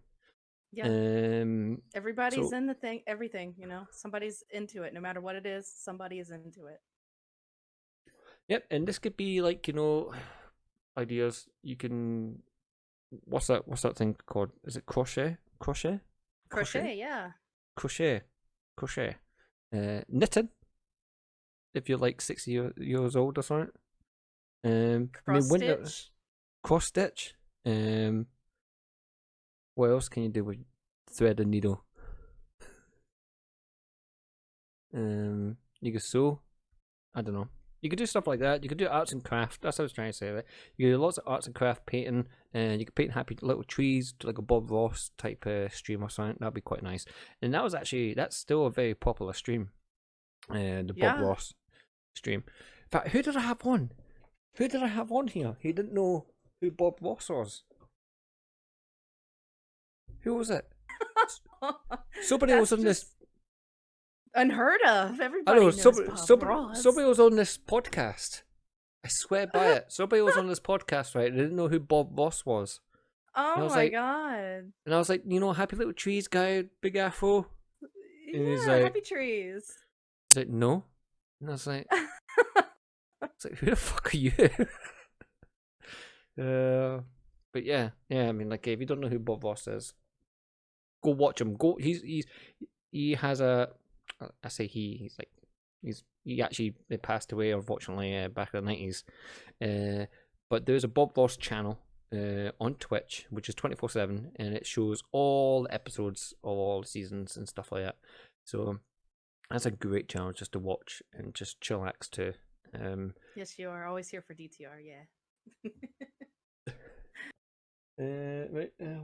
Yeah. Everybody's in the thing, everything, you know. Somebody's into it, no matter what it is. Somebody is into it. Yep, and this could be like, you know, ideas. You can. What's that thing called? Is it crochet? Crochet, yeah. Crochet. Knitting. If you're like 60 years old or something. Cross stitch. Cross stitch. What else can you do with thread and needle? You could sew. I don't know. You could do stuff like that. You could do arts and craft. That's what I was trying to say. Right? You could do lots of arts and craft painting, and you could paint happy little trees, like a Bob Ross type stream or something. That'd be quite nice. And that's still a very popular stream. The Bob Ross stream. In fact, who did I have on? Who did I have on here? He didn't know who Bob Ross was. Who was it? Somebody was on this. Unheard of. Everybody knows Bob Ross. Somebody was on this podcast. I swear by it. Somebody was on this podcast, right? They didn't know who Bob Ross was. Oh my god. And I was like, Happy Little Trees guy, big afro. And he's like, Happy Trees. He's like, no. And I was like, who the fuck are you? But yeah, I mean, like, if you don't know who Bob Ross is, go watch him. He has a. I say he actually passed away, unfortunately, back in the 90s. But there's a Bob Ross channel on Twitch, which is 24/7, and it shows all the episodes of all the seasons and stuff like that. So that's a great channel just to watch and just chillax to. Yes, you are always here for DTR, yeah.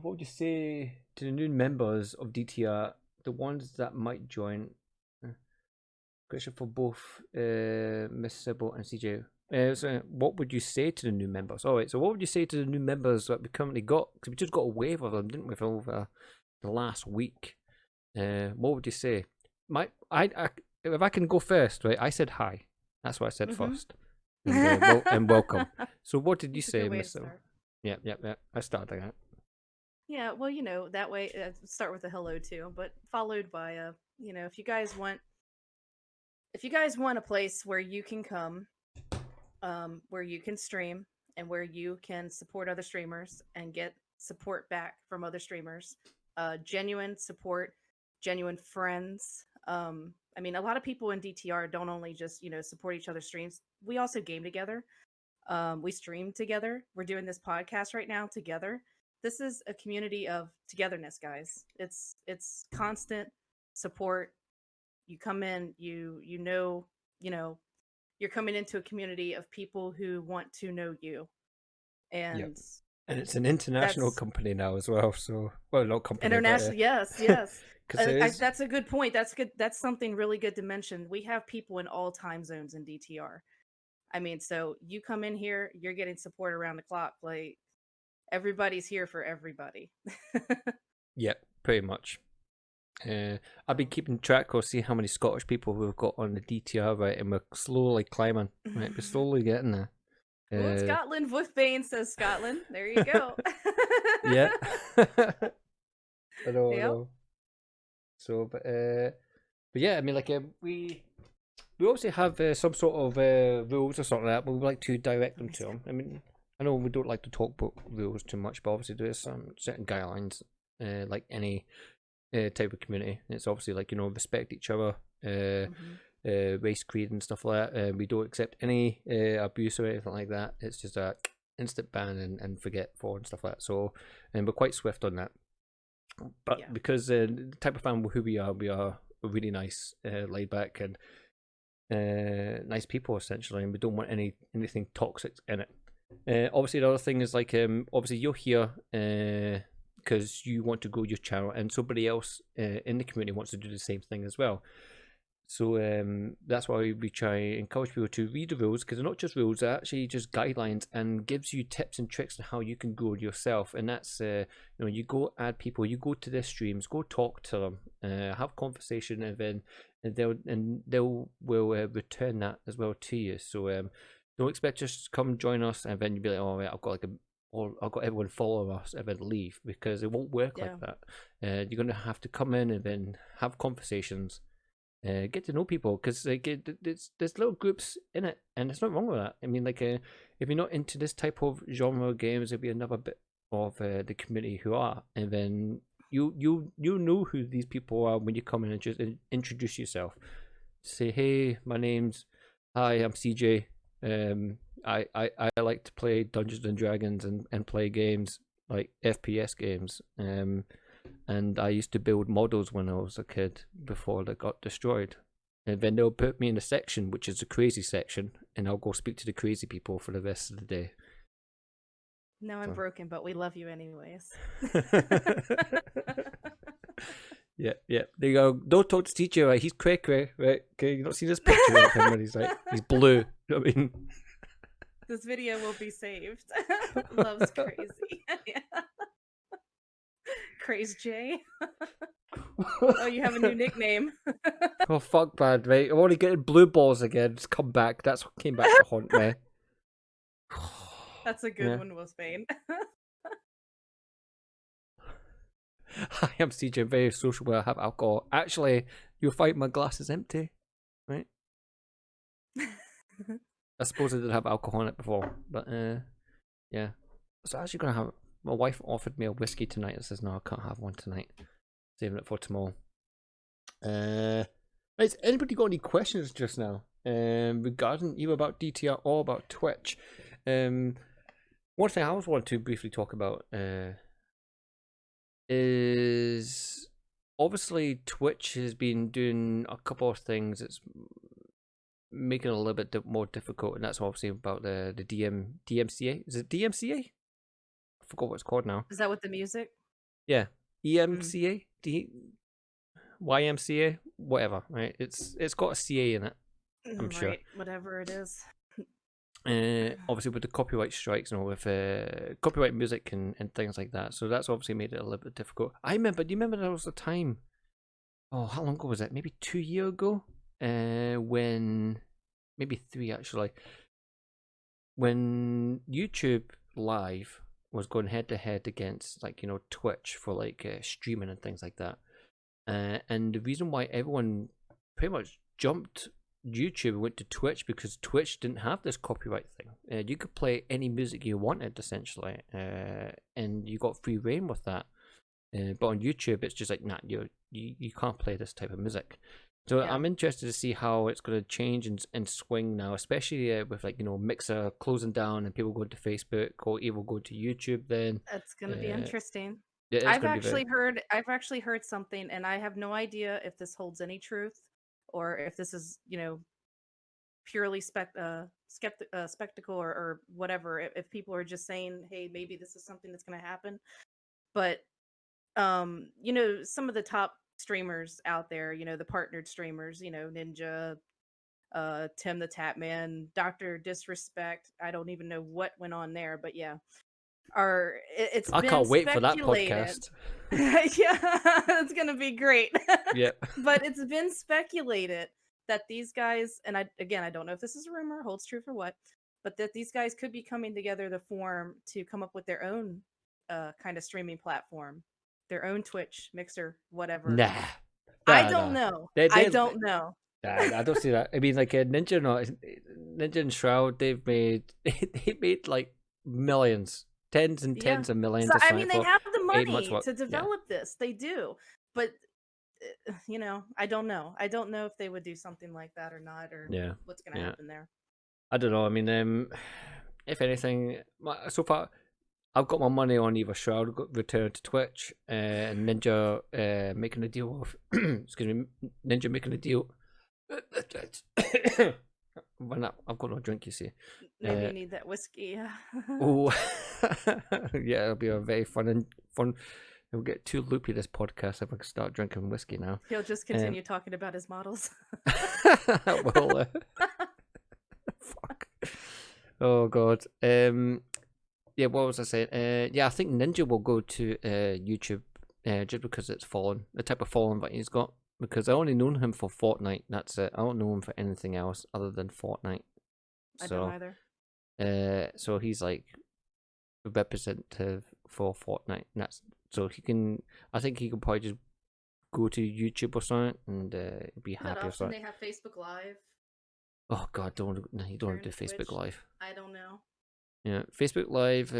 What would you say to the new members of DTR, the ones that might join? Question for both Miss Sybil and CJ. So what would you say to the new members? All right, so what would you say to the new members that we currently got? Because we just got a wave of them, didn't we, for over the last week? What would you say? If I can go first, right? I said hi. That's what I said first. And welcome. So what did you say, Miss Sybil? Yeah. I started that. Yeah, well, that way, start with a hello too, but followed by if you guys want a place where you can come, where you can stream, and where you can support other streamers and get support back from other streamers, genuine support, genuine friends. I mean, a lot of people in DTR don't only just, support each other's streams. We also game together. We stream together. We're doing this podcast right now together. This is a community of togetherness, guys. It's constant support. You come in, you're coming into a community of people who want to know you. And it's an international company now as well. So, well, not company. International, yes. That's a good point. That's good. That's something really good to mention. We have people in all time zones in DTR. I mean, so you come in here, you're getting support around the clock. Like, everybody's here for everybody. Yeah, pretty much. I've been keeping track of see how many Scottish people we've got on the DTR, right, and we're slowly climbing. Right, we're slowly getting there. Well, Scotland, Wolfbane says Scotland. There you go. Yeah. I know. So, but yeah, I mean, like, we obviously have some sort of rules or something like that, but we like to direct them to them. I mean, I know we don't like to talk about rules too much, but obviously there's some certain guidelines, like any type of community. It's obviously like, respect each other, race, creed, and stuff like that. We don't accept any abuse or anything like that. It's just a instant ban and forget for and stuff like that. So, and we're quite swift on that. But because the type of fan who we are really nice, laid back, and nice people essentially, and we don't want anything toxic in it. Obviously, the other thing is like, obviously you're here because you want to grow your channel, and somebody else in the community wants to do the same thing as well. So that's why we try and encourage people to read the rules, because they're not just rules, they're actually just guidelines and gives you tips and tricks on how you can grow yourself. And that's, you go add people, you go to their streams, go talk to them, have conversation, and then they'll return that as well to you. So don't expect just to come join us and then you'll be like, oh, right, I've got everyone follow us and then leave, because it won't work like that. You're going to have to come in and then have conversations. Get to know people, because like, there's little groups in it, and there's nothing wrong with that. I mean, like, if you're not into this type of genre of games, there'll be another bit of the community who are, and then you know who these people are when you come in and just introduce yourself. Say, hey, I'm CJ. I like to play Dungeons and Dragons and play games. like FPS games. And I used to build models when I was a kid before they got destroyed. And then they'll put me in a section, which is the crazy section, and I'll go speak to the crazy people for the rest of the day. Now I'm broken, but we love you anyways. Yeah. There you go. Don't talk to teacher, right? He's cray, right? Okay, you not seen this picture of him when he's blue. You know what I mean? This video will be saved. Loves crazy. Yeah. Craze J. Oh, you have a new nickname. Oh fuck, bad, right? I'm only getting blue balls again. It's come back. That's what came back to haunt me. That's a good one, Wolfsbane. I am CJ, very social where I have alcohol. Actually, you'll find my glass is empty, right? I suppose I did have alcohol in it before, but yeah. So actually gonna have. My wife offered me a whiskey tonight. I says no, I can't have one tonight. Saving it for tomorrow. Has anybody got any questions just now? Regarding either about DTR or about Twitch? One thing I always want to briefly talk about is obviously Twitch has been doing a couple of things. It's making it a little bit more difficult, and that's obviously about the DMCA. Is it DMCA? I forgot what it's called now. Is that with the music? Yeah, EMCA, YMCA, whatever. Right? It's got a CA in it. I'm sure. Right, whatever it is. Obviously with the copyright strikes and all, with copyright music and things like that, so that's obviously made it a little bit difficult. Do you remember there was a time, how long ago was it? Maybe 2 years ago, when, maybe 3 actually, when YouTube Live was going head to head against Twitch for streaming and things like that, and the reason why everyone pretty much jumped YouTube and went to Twitch because Twitch didn't have this copyright thing. You could play any music you wanted essentially, and you got free reign with that. But on YouTube, it's just like, nah, you can't play this type of music. So yeah. I'm interested to see how it's going to change and swing now, especially with Mixer closing down and people going to Facebook or even go to YouTube. Then it's going to be interesting. I've actually heard something, and I have no idea if this holds any truth, or if this is, purely spectacle or whatever. If people are just saying, hey, maybe this is something that's going to happen. But, some of the top streamers out there, the partnered streamers, Ninja, Tim the Tapman, Dr. Disrespect. I don't even know what went on there, but yeah. I can't wait for that podcast. Yeah, it's gonna be great. Yeah. But it's been speculated that these guys, and I don't know if this is a rumor, holds true for what, but that these guys could be coming together to come up with their own kind of streaming platform, their own Twitch, Mixer, whatever. Nah. I don't know. I don't know. I don't see that. I mean, Ninja and Shroud, they made millions. Tens and tens of millions. So, I mean, they have the money to develop this. They do, but I don't know. I don't know if they would do something like that or not, or what's going to happen there. I don't know. I mean, if anything, so far I've got my money on either Shroud return to Twitch and Ninja making a deal with. Excuse me, Ninja making a deal. I've got no drink, you see. Maybe you need that whiskey. Oh, yeah, it'll be a very fun. It'll get too loopy, this podcast, if I can start drinking whiskey now. He'll just continue talking about his models. Well, fuck. Oh god. Yeah, what was I saying? Yeah, I think Ninja will go to YouTube just because it's fallen, the type of fallen that he's got. Because I only known him for Fortnite. That's it. I don't know him for anything else other than Fortnite. I don't either. So he's like representative for Fortnite. And that's so he can. I think he could probably just go to YouTube or something and be happy or something. They have Facebook Live. Oh God, you don't want to do Facebook Live. I don't know. Yeah, Facebook Live.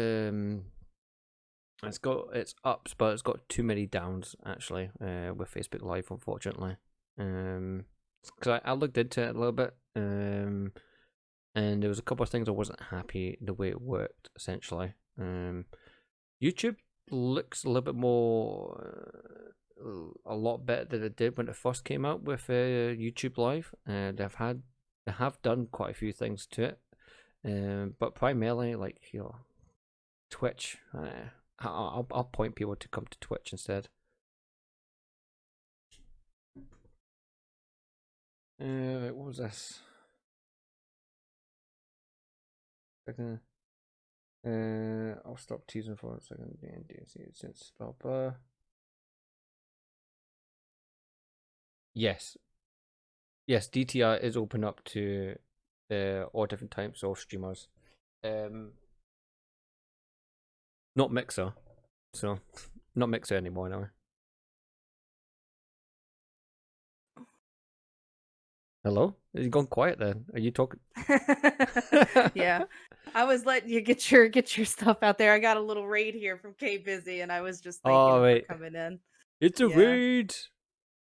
It's ups, but it's got too many downs actually. With Facebook Live, unfortunately. Because I looked into it a little bit. And there was a couple of things I wasn't happy the way it worked. Essentially. YouTube looks a little bit more, a lot better than it did when it first came out with YouTube Live. They have done quite a few things to it, but primarily like Twitch. I'll point people to come to Twitch instead. What was this? Second. I'll stop teasing for a second. Since stop. Yes, DTR is open up to all different types of streamers. Not Mixer, so not Mixer anymore now. Hello? You gone quiet then? Are you talking? Yeah, I was letting you get your stuff out there. I got a little raid here from K Busy, and I was just thanking Oh him for right, coming in. it's a Yeah. raid.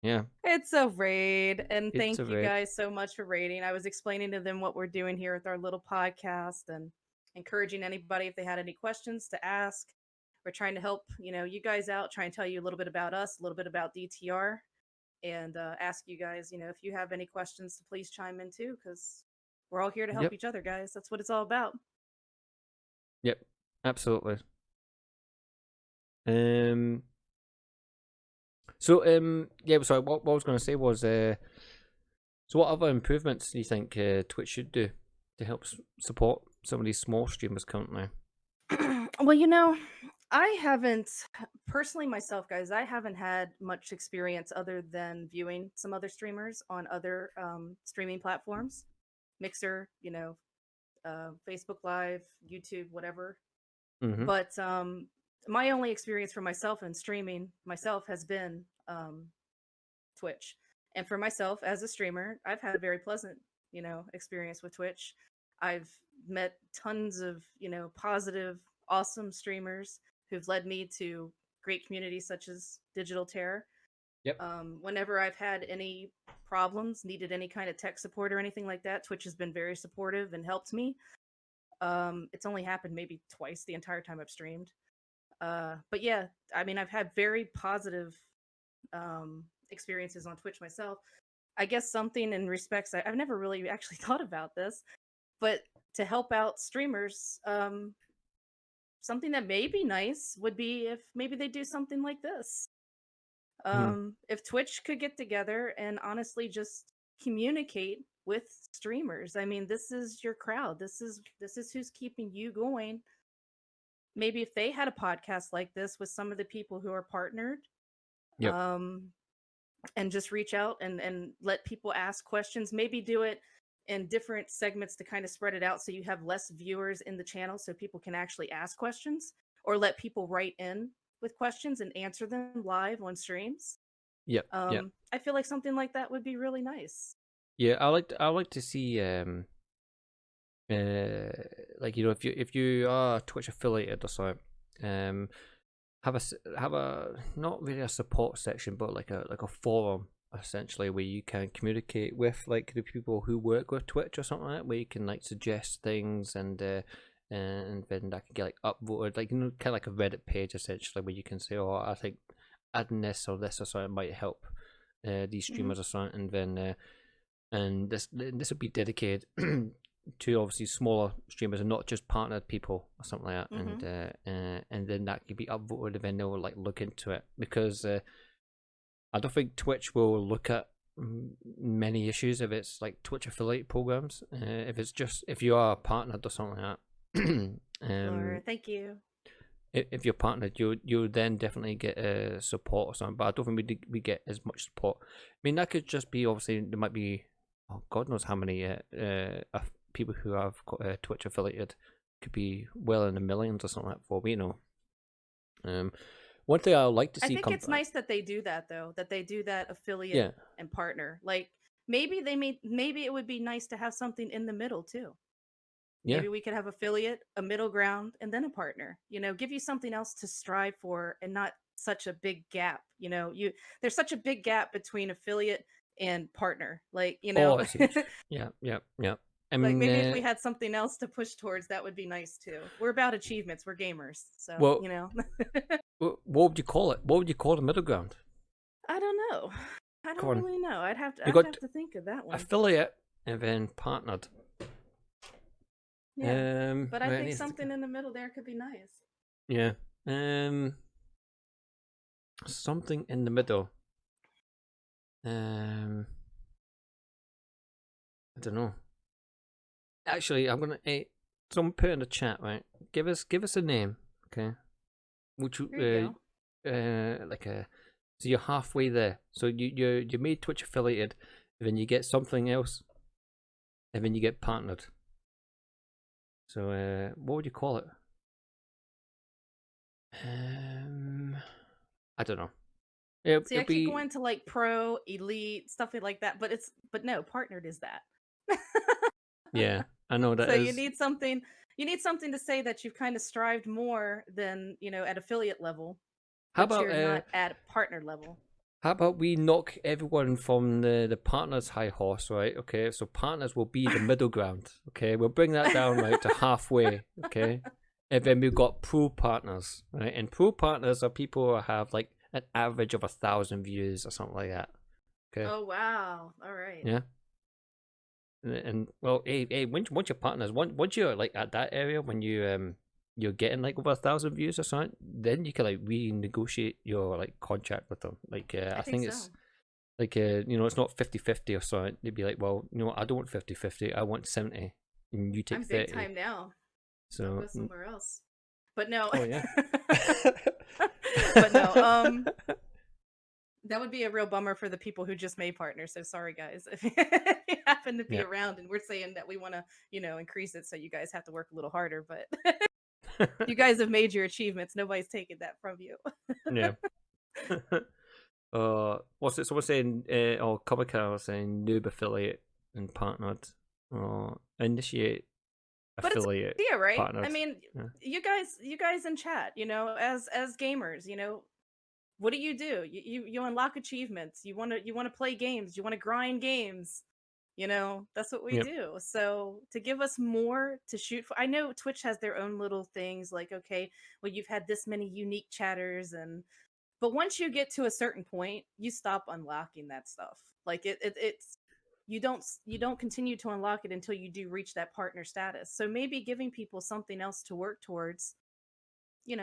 Yeah, It's a raid, and it's a thank you raid. guys so much for raiding. I was explaining to them what we're doing here with our little podcast and encouraging anybody if they had any questions to ask. We're trying to help, you guys out, try and tell you a little bit about us, a little bit about DTR, and ask you guys, if you have any questions to please chime in too, because we're all here to help Yep. each other, guys. That's what it's all about. Yep, absolutely. So yeah. Sorry, what I was going to say was so what other improvements do you think Twitch should do to help support some of these small streamers currently? Well, I haven't personally myself, guys. I haven't had much experience other than viewing some other streamers on other streaming platforms, Mixer, Facebook Live, YouTube, whatever. Mm-hmm. But my only experience for myself in streaming myself has been Twitch. And for myself as a streamer, I've had a very pleasant, experience with Twitch. I've met tons of, positive, awesome streamers who've led me to great communities such as Digital Terror. Yep. Whenever I've had any problems, needed any kind of tech support or anything like that, Twitch has been very supportive and helped me. It's only happened maybe twice the entire time I've streamed. But yeah, I mean, I've had very positive experiences on Twitch myself. I guess something in respects I've never really actually thought about this, but to help out streamers, something that may be nice would be if maybe they do something like this. If Twitch could get together and honestly just communicate with streamers. I mean, this is your crowd. This is who's keeping you going. Maybe if they had a podcast like this with some of the people who are partnered, Yep. and just reach out and let people ask questions, maybe do it in different segments to kind of spread it out so you have less viewers in the channel so people can actually ask questions, or let people write in with questions and answer them live on streams. Yep. Yep. I feel like something like that would be really nice. Yeah, I like to see like if you are Twitch affiliated or something, have a not really a support section, but like a forum essentially where you can communicate with like the people who work with Twitch or something like that, where you can like suggest things and then that can get like upvoted, like kind of like a Reddit page essentially, where you can say, oh, I think adding this or something might help these streamers or something, and then and this would be dedicated to obviously smaller streamers and not just partnered people or something like that, and then that could be upvoted and then they'll like look into it, because I don't think Twitch will look at many issues if it's like Twitch affiliate programs. If you are partnered or something like that. Sure, thank you. If you're partnered, you then definitely get support or something. But I don't think we get as much support. I mean, that could just be obviously there might be, oh, God knows how many people who have Twitch affiliated, could be well in the millions or something like that, for we know. One thing I would like to see. I think it's nice that they do that though. That they do that affiliate and partner. Like maybe it would be nice to have something in the middle too. Yeah. Maybe we could have affiliate, a middle ground, and then a partner. Give you something else to strive for, and not such a big gap. There's such a big gap between affiliate and partner. Like Oh, it's huge. Yeah. I Like mean, maybe if we had something else to push towards, that would be nice too. We're about achievements. We're gamers, so well, you know. what would you call it? What would you call the middle ground? I don't know. I Come don't on, really know. you I'd got have to think of that one. affiliate and then partnered. Yeah, but I Right, think something in the middle there could be nice. yeah. Something in the middle. I don't know. Actually, I'm gonna. Hey, someone put in the chat, right? Give us a name, okay? Would you There you go. like a so you're halfway there. So you made Twitch affiliated, and then you get something else, and then you get partnered. So what would you call it? I don't know. See, I keep going to like pro, elite, stuff like that, but no, partnered is that. Yeah, I know that So is. you need something to say that you've kind of strived more than, at affiliate level, How but about you're not at partner level. how about we knock everyone from the partners high horse, right? Okay, so partners will be the middle ground. Okay, we'll bring that down right to halfway. Okay, and then we've got pro partners, right? And pro partners are people who have like an average of 1,000 views or something like that. Okay. Oh wow! All right. Yeah. And well, hey, once your partners, once you're like at that area, when you're getting like over 1,000 views or something, then you can like renegotiate your like contract with them. Like I I think think so. it's like it's not 50-50 or something. They'd be like, well, I don't want 50-50. I want 70, and you take I'm 30. big time now. I'll So go somewhere else. But no. oh yeah. But no. That would be a real bummer for the people who just made partners. So sorry, guys, if you happen to be Yeah. around and we're saying that we want to, increase it, so you guys have to work a little harder. But you guys have made your achievements. Nobody's taking that from you. Yeah. What's it? Someone saying, or Comica was saying noob affiliate and partnered, or initiate But it's affiliate an idea, right? I partnered. mean, Yeah. you guys in chat, as gamers, what do? You unlock achievements. You want to play games. You want to grind games. That's what we Yep. do. So to give us more to shoot for, I know Twitch has their own little things like, okay, well, you've had this many unique chatters, but once you get to a certain point, you stop unlocking that stuff. Like it's you don't continue to unlock it until you do reach that partner status. So maybe giving people something else to work towards, could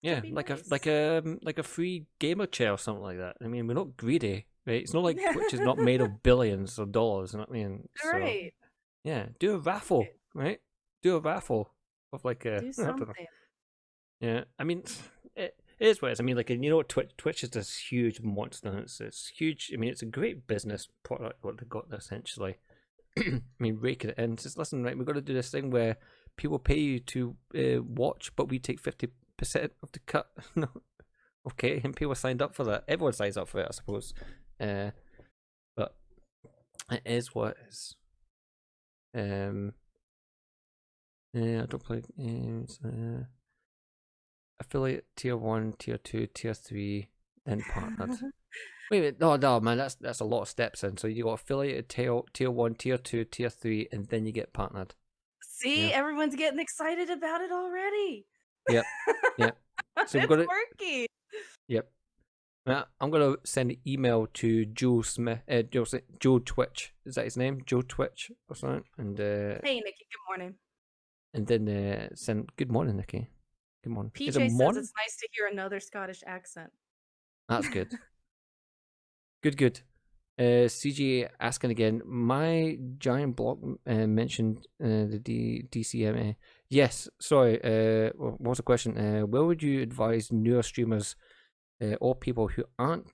Yeah, be like nice. a free gamer chair or something like that. I mean, we're not greedy, right? It's not like Twitch is not made of billions of dollars. You know what I mean? So Right. yeah, do a raffle, right? Do a raffle of like a Do I don't know. something. Yeah, I mean, it is what it is. I mean, like, and you know what? Twitch is this huge monster. And it's huge. I mean, it's a great business product what they got essentially. I mean, raking it in. Just listen, right? We've got to do this thing where people pay you to watch, but we take 50% of the cut. No, okay, and people signed up for that. Everyone signs up for it, I suppose. But it is what it is. Yeah, I don't play games. Affiliate tier 1, tier 2, tier 3, then partnered. Wait, no, man, that's a lot of steps in. So you got affiliated tier 1, tier 2, tier 3, and then you get partnered. See, Yeah. everyone's getting excited about it already. Yep. Yep. So we've It's got it. working. Yep. Now, I'm gonna send an email to Joe Smith, Joe Twitch. Is that his name? Joe Twitch or something? And Hey, Nikki. Good morning. and then send good morning, Nikki. Good morning. Is it PJ says morning? it's nice to hear another Scottish accent. That's good. Good. CG asking again. My giant block mentioned the DCMA. Yes. Sorry. What was the question? Where would you advise newer streamers or people who aren't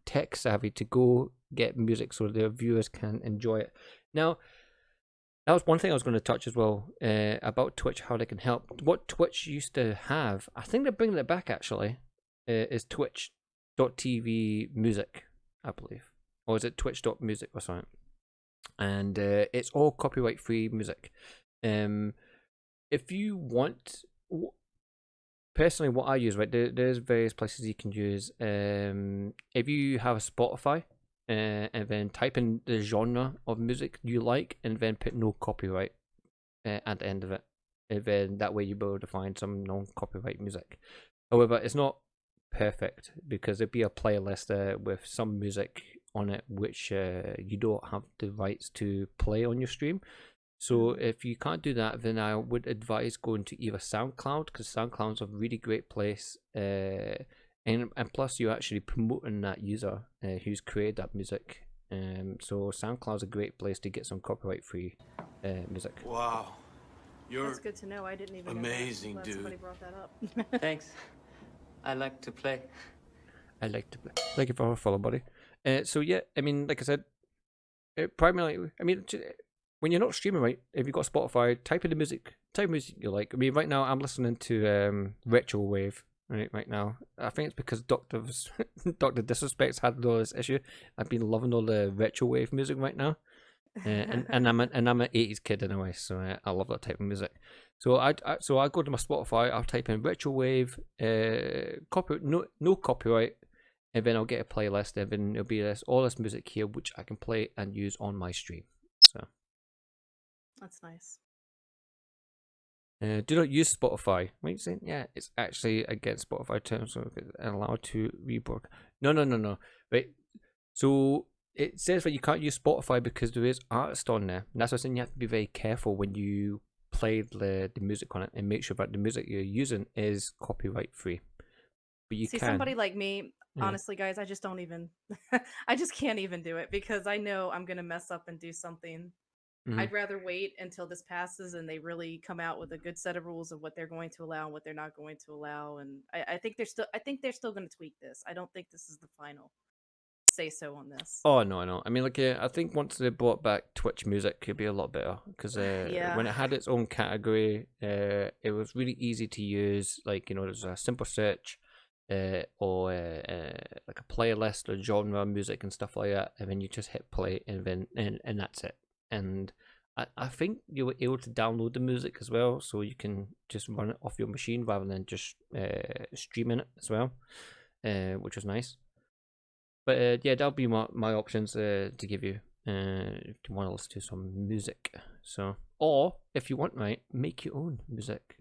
tech savvy to go get music so their viewers can enjoy it? Now, that was one thing I was going to touch as well about Twitch, how they can help. What Twitch used to have, I think they're bringing it back actually, is twitch.tv music, I believe. Or is it twitch.music or something? And it's all copyright free music. If you want, personally, what I use, right, there's various places you can use. If you have a Spotify, and then type in the genre of music you like, and then put no copyright at the end of it. And then that way you'll be able to find some non-copyright music. However, it's not perfect because there'd be a playlist with some music on it which you don't have the rights to play on your stream. So if you can't do that, then I would advise going to either SoundCloud, because SoundCloud's a really great place, and plus you're actually promoting that user who's created that music. So SoundCloud's a great place to get some copyright-free music. Wow. You're That's good to know. I didn't even amazing, know that. dude. Somebody brought that up. Thanks. I like to play. I like to play. Thank you for a follow, buddy. So yeah, I mean, like I said, primarily, I mean, when you're not streaming, right? If you've got Spotify, type in the music, type music you like. I mean, right now I'm listening to Retrowave right now. I think it's because Doctor Disrespect's had this issue. I've been loving all the Retrowave music right now. And I'm an 80s kid anyway, so I love that type of music. So I go to my Spotify, I'll type in Retrowave, no copyright, and then I'll get a playlist, and then it'll be all this music here which I can play and use on my stream. So That's nice. do not use Spotify. What are you saying? Yeah, it's actually against Spotify terms, so it's allowed to rebroadcast. No. Right. So it says that you can't use Spotify because there is artists on there. And that's why I'm saying you have to be very careful when you play the music on it and make sure that the music you're using is copyright free. But you See, can. somebody like me, Yeah. honestly, guys, I just don't even, I just can't even do it because I know I'm going to mess up and do something. Mhm. I'd rather wait until this passes and they really come out with a good set of rules of what they're going to allow and what they're not going to allow. And I think they're still going to tweak this. I don't think this is the final say so on this. Oh no, I know. I mean, like, I think once they brought back Twitch music, it'd be a lot better because Yeah. when it had its own category, it was really easy to use. Like, you know, there's a simple search, or like a playlist or genre music and stuff like that, and then you just hit play, and then and that's it. And I think you were able to download the music as well, so you can just run it off your machine rather than just streaming it as well, which was nice. But yeah, that'll be my options to give you if you want to listen to some music. So, or if you want, right, make your own music.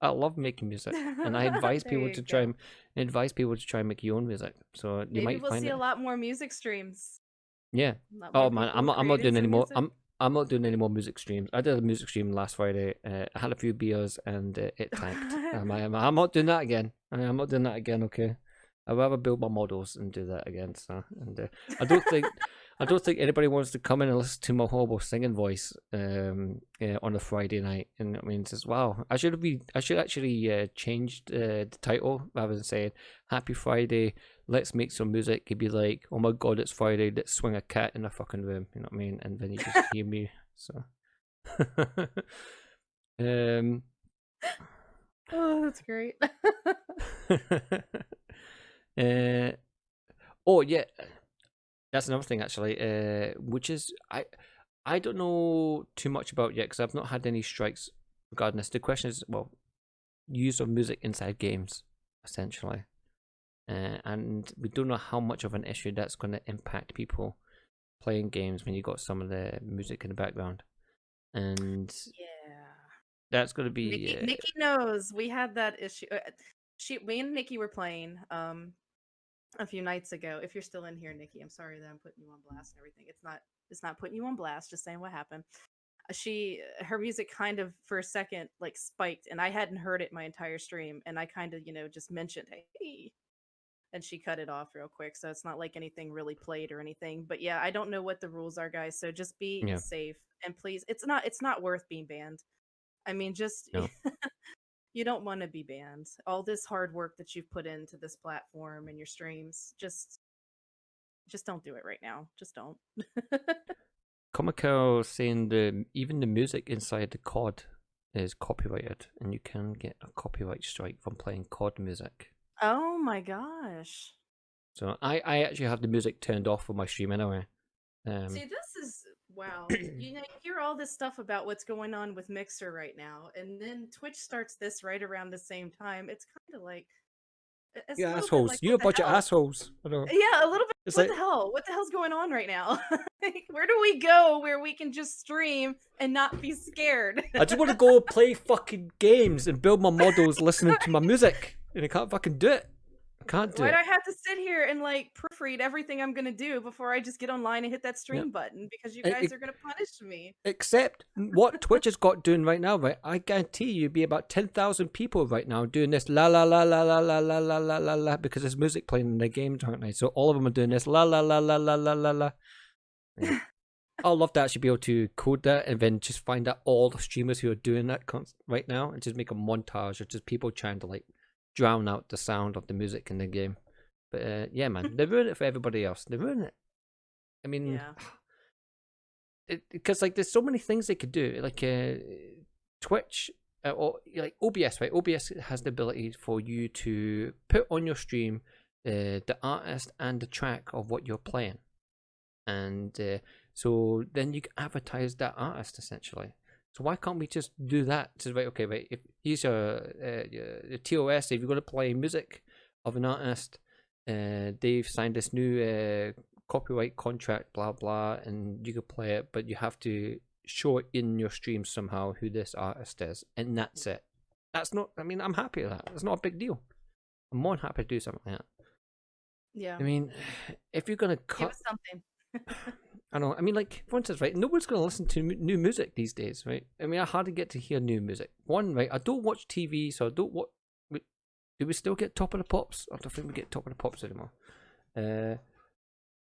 I love making music, and I advise There people you to go. try and make your own music. So you Maybe might we'll find see it. a lot more music streams. Yeah. A lot Oh more man, people I'm not creating doing any some more. music. I'm not doing any more music streams. I did a music stream last Friday. I had a few beers and it tanked. I'm not doing that again. I'm not doing that again. Okay. I'd rather build my models and do that again. So, and I don't think anybody wants to come in and listen to my horrible singing voice on a Friday night. And I mean, it's just, wow, I should actually changed the title rather than saying Happy Friday, let's make some music. It'd be like, oh my god, it's Friday, let's swing a cat in a fucking room. You know what I mean? And then you just hear me. So, Oh, that's great. Oh yeah, that's another thing actually. Which is I don't know too much about yet because I've not had any strikes regarding this. The question is, well, use of music inside games, essentially, and we don't know how much of an issue that's going to impact people playing games when you got some of the music in the background, and Yeah. that's going to be Nikki knows we had that issue. Me and Nikki were playing a few nights ago. If you're still in here, Nikki, I'm sorry that I'm putting you on blast and everything. It's not putting you on blast. Just saying what happened. Her music kind of for a second like spiked, and I hadn't heard it my entire stream, and I kind of just mentioned hey, and she cut it off real quick. So it's not like anything really played or anything. But yeah, I don't know what the rules are, guys. So just be yeah. safe and please. It's not worth being banned. I mean, just No. you don't want to be banned. All this hard work that you've put into this platform and your streams, just don't do it right now. Just don't. Comico saying even the music inside the COD is copyrighted, and you can get a copyright strike from playing COD music. Oh my gosh. So I actually have the music turned off for my stream anyway. See, this is wow. You hear all this stuff about what's going on with Mixer right now, and then Twitch starts this right around the same time. It's kind of like It's You a little bit assholes. like, You what a the bunch of hell? assholes. I know. Yeah, a little bit. It's What like the hell? What the hell's going on right now? Like, where do we go where we can just stream and not be scared? I just want to go play fucking games and build my models listening to my music, and I can't fucking do it. I can't do Why do it. I have to sit here and like proofread everything I'm gonna do before I just get online and hit that Yeah. stream button? Because you E- guys e- are gonna punish me. Except what Twitch has got doing right now, right? I guarantee you'd be about 10,000 people right now doing this la la la la la la la la la la la because there's music playing in their games, aren't they? So all of them are doing this la la la la la la la la. Yeah. I'd love to actually be able to code that and then just find out all the streamers who are doing that right now and just make a montage of just people trying to like drown out the sound of the music in the game. But yeah, man, they ruin it for everybody else. They ruin it. I mean, Yeah. because like there's so many things they could do, like Twitch or like OBS, right? OBS has the ability for you to put on your stream the artist and the track of what you're playing, and so then you can advertise that artist essentially. So why can't we just do that? So right, okay, right. If here's your TOS, if you're going to play music of an artist, they've signed this new copyright contract, blah blah, and you could play it, but you have to show it in your stream somehow who this artist is, and that's it. That's not. I mean, I'm happy with that. It's not a big deal. I'm more than happy to do something like that. Yeah. I mean, if you're gonna Give cut, us something. I know. I mean, like for instance, right? No one's gonna listen to new music these days, right? I mean, I hardly get to hear new music. One, right? I don't watch TV, so I don't watch. Do we still get Top of the Pops? I don't think we get Top of the Pops anymore.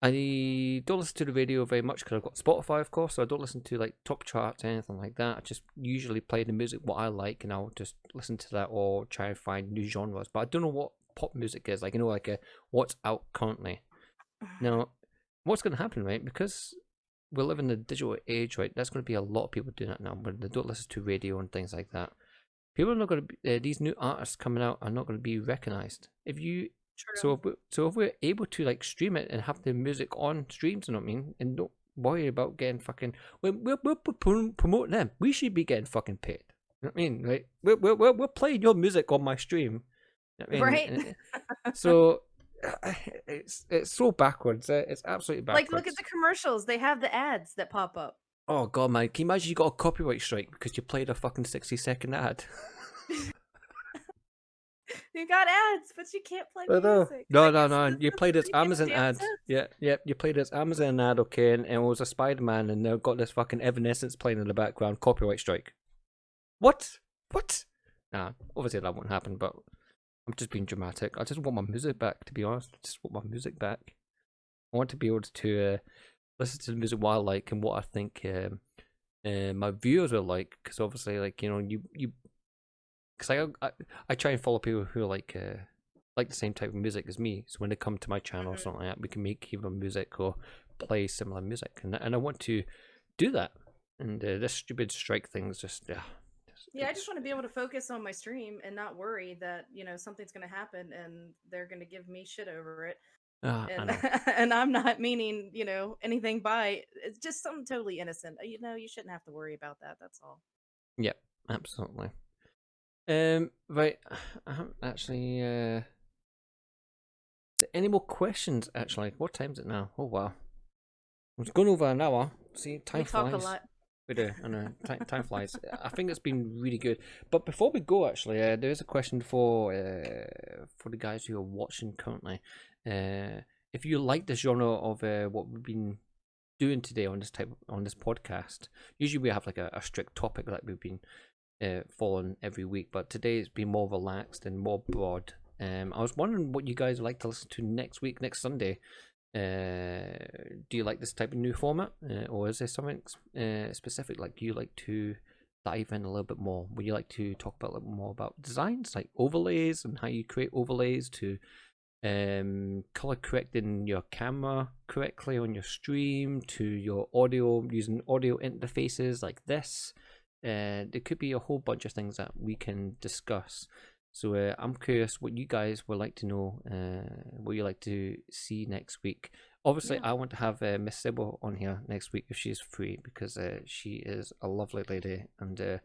I don't listen to the radio very much because I've got Spotify, of course, so I don't listen to like top charts or anything like that. I just usually play the music what I like, and I'll just listen to that or try and find new genres. But I don't know what pop music is. Like, you know, like what's out currently. Now, what's going to happen, right? Because we live in the digital age, right? There's going to be a lot of people doing that now, but they don't listen to radio and things like that. People are not going to be, these new artists coming out are not going to be recognized. If you True. So if we're able to like stream it and have the music on streams, you know what I mean, and don't worry about getting fucking we're promoting them. We should be getting fucking paid. You know what I mean? Right? We're playing your music on my stream. You know what I mean? Right. So it's so backwards. It's absolutely backwards. Like, look at the commercials. They have the ads that pop up. Oh god, man! Can you imagine you got a copyright strike because you played a fucking 60-second ad? You got ads, but you can't play I know. music. No, I no, guess no. this You doesn't played this make any Amazon damn ad. sense. Yeah. You played this Amazon ad, okay, and it was a Spider-Man, and they've got this fucking Evanescence playing in the background. Copyright strike. What? Nah, obviously that won't happen, but I'm just being dramatic. I just want my music back, to be honest. I just want my music back. I want to be able to listen to the music what I like and what I think my viewers will like, because obviously, like, you know, you because I try and follow people who like the same type of music as me. So when they come to my channel or something like that, we can make even music or play similar music, and I want to do that. And this stupid strike thing's just Yeah, I just want to be able to focus on my stream and not worry that, you know, something's going to happen and they're going to give me shit over it. I And know. and I'm not meaning, you know, anything by it. It's just something totally innocent. You know, you shouldn't have to worry about that. That's all. Yep, absolutely. Right, I haven't actually. Any more questions? Actually, what time is it now? Oh wow, it's gone over an hour. See, time We talk flies. a lot. We do, I know. Time flies. I think it's been really good. But before we go, actually, there is a question for the guys who are watching currently. If you like the genre of what we've been doing today on this podcast, usually we have like a strict topic that we've been following every week. But today it's been more relaxed and more broad. I was wondering what you guys would like to listen to next week, next Sunday. Do you like this type of new format, or is there something specific like you like to dive in a little bit more? Would you like to talk about a little more about designs, like overlays and how you create overlays to color correcting your camera correctly on your stream, to your audio using audio interfaces like this? There could be a whole bunch of things that we can discuss. So I'm curious what you guys would like to know, what you like to see next week. Obviously, Yeah. I want to have Miss Sybil on here next week if she's free, because she is a lovely lady, and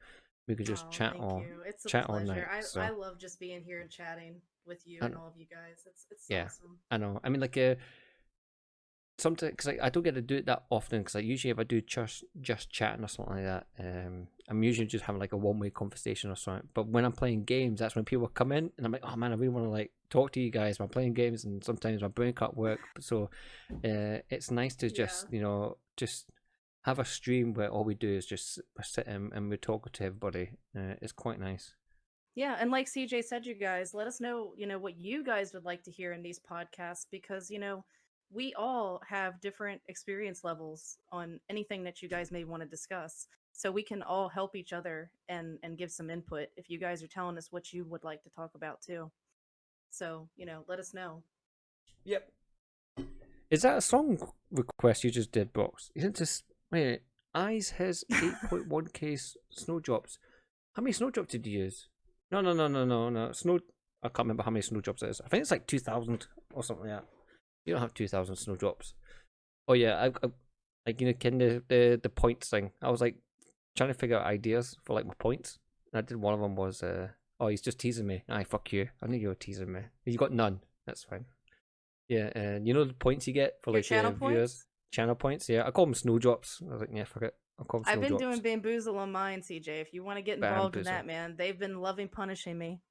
we could just Oh, chat thank all you. It's a chat all pleasure. night. I So love just being here and chatting with you I and know. all of you guys. It's Yeah. awesome. I know. I mean, like, sometimes because I don't get to do it that often. Because usually if I do just chatting or something like that, I'm usually just having like a one-way conversation or something. But when I'm playing games, that's when people come in, and I'm like, oh man, I really want to like talk to you guys. I'm playing games, and sometimes my brain can't work. So, it's nice to just just have a stream where all we do is just sit and we talk to everybody. It's quite nice. Yeah, and like CJ said, you guys, let us know, what you guys would like to hear in these podcasts because, we all have different experience levels on anything that you guys may want to discuss. So we can all help each other and give some input if you guys are telling us what you would like to talk about too. So, let us know. Yep. Is that a song request you just did, Box? Isn't this wait? Eyes has 8.1k snowdrops. How many snowdrops did you use? No. Snow. I can't remember how many snowdrops it is. I think it's like 2,000 or something like that. You don't have 2,000 snowdrops. Oh yeah, I like kind of the points thing. I was like trying to figure out ideas for like my points. And I did one of them was oh, he's just teasing me. Aye, fuck you. I knew you were teasing me. You got none. That's fine. Yeah, and you know the points you get for Your like channel viewers, points? channel points. Yeah, I call them snowdrops. I was like, yeah, fuck it. I'll call them I've been snowdrops. doing Bamboozle on mine, CJ. If you want to get involved in that, man, they've been loving punishing me.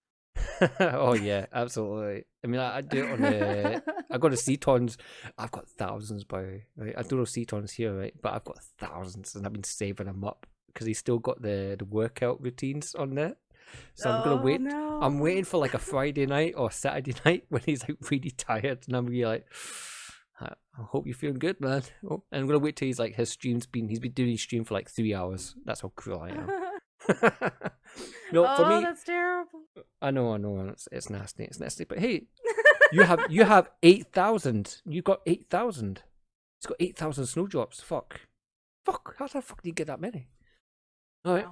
Oh yeah, absolutely. I mean, I do it on the. I got the Cetons. I've got thousands by right. I don't know Cetons here, right? But I've got thousands, and I've been saving them up because he's still got the workout routines on there. So I'm gonna Oh wait. no! I'm waiting for like a Friday night or Saturday night when he's like really tired, and I'm really like, I hope you're feeling good, man. Oh, and I'm gonna wait till he's like he's been doing his stream for like 3 hours. That's how cruel I am. No, oh, for me, that's terrible. I know, it's nasty, But hey, you have 8,000. You got 8,000. It's got 8,000 snowdrops. Fuck. How the fuck do you get that many? All right.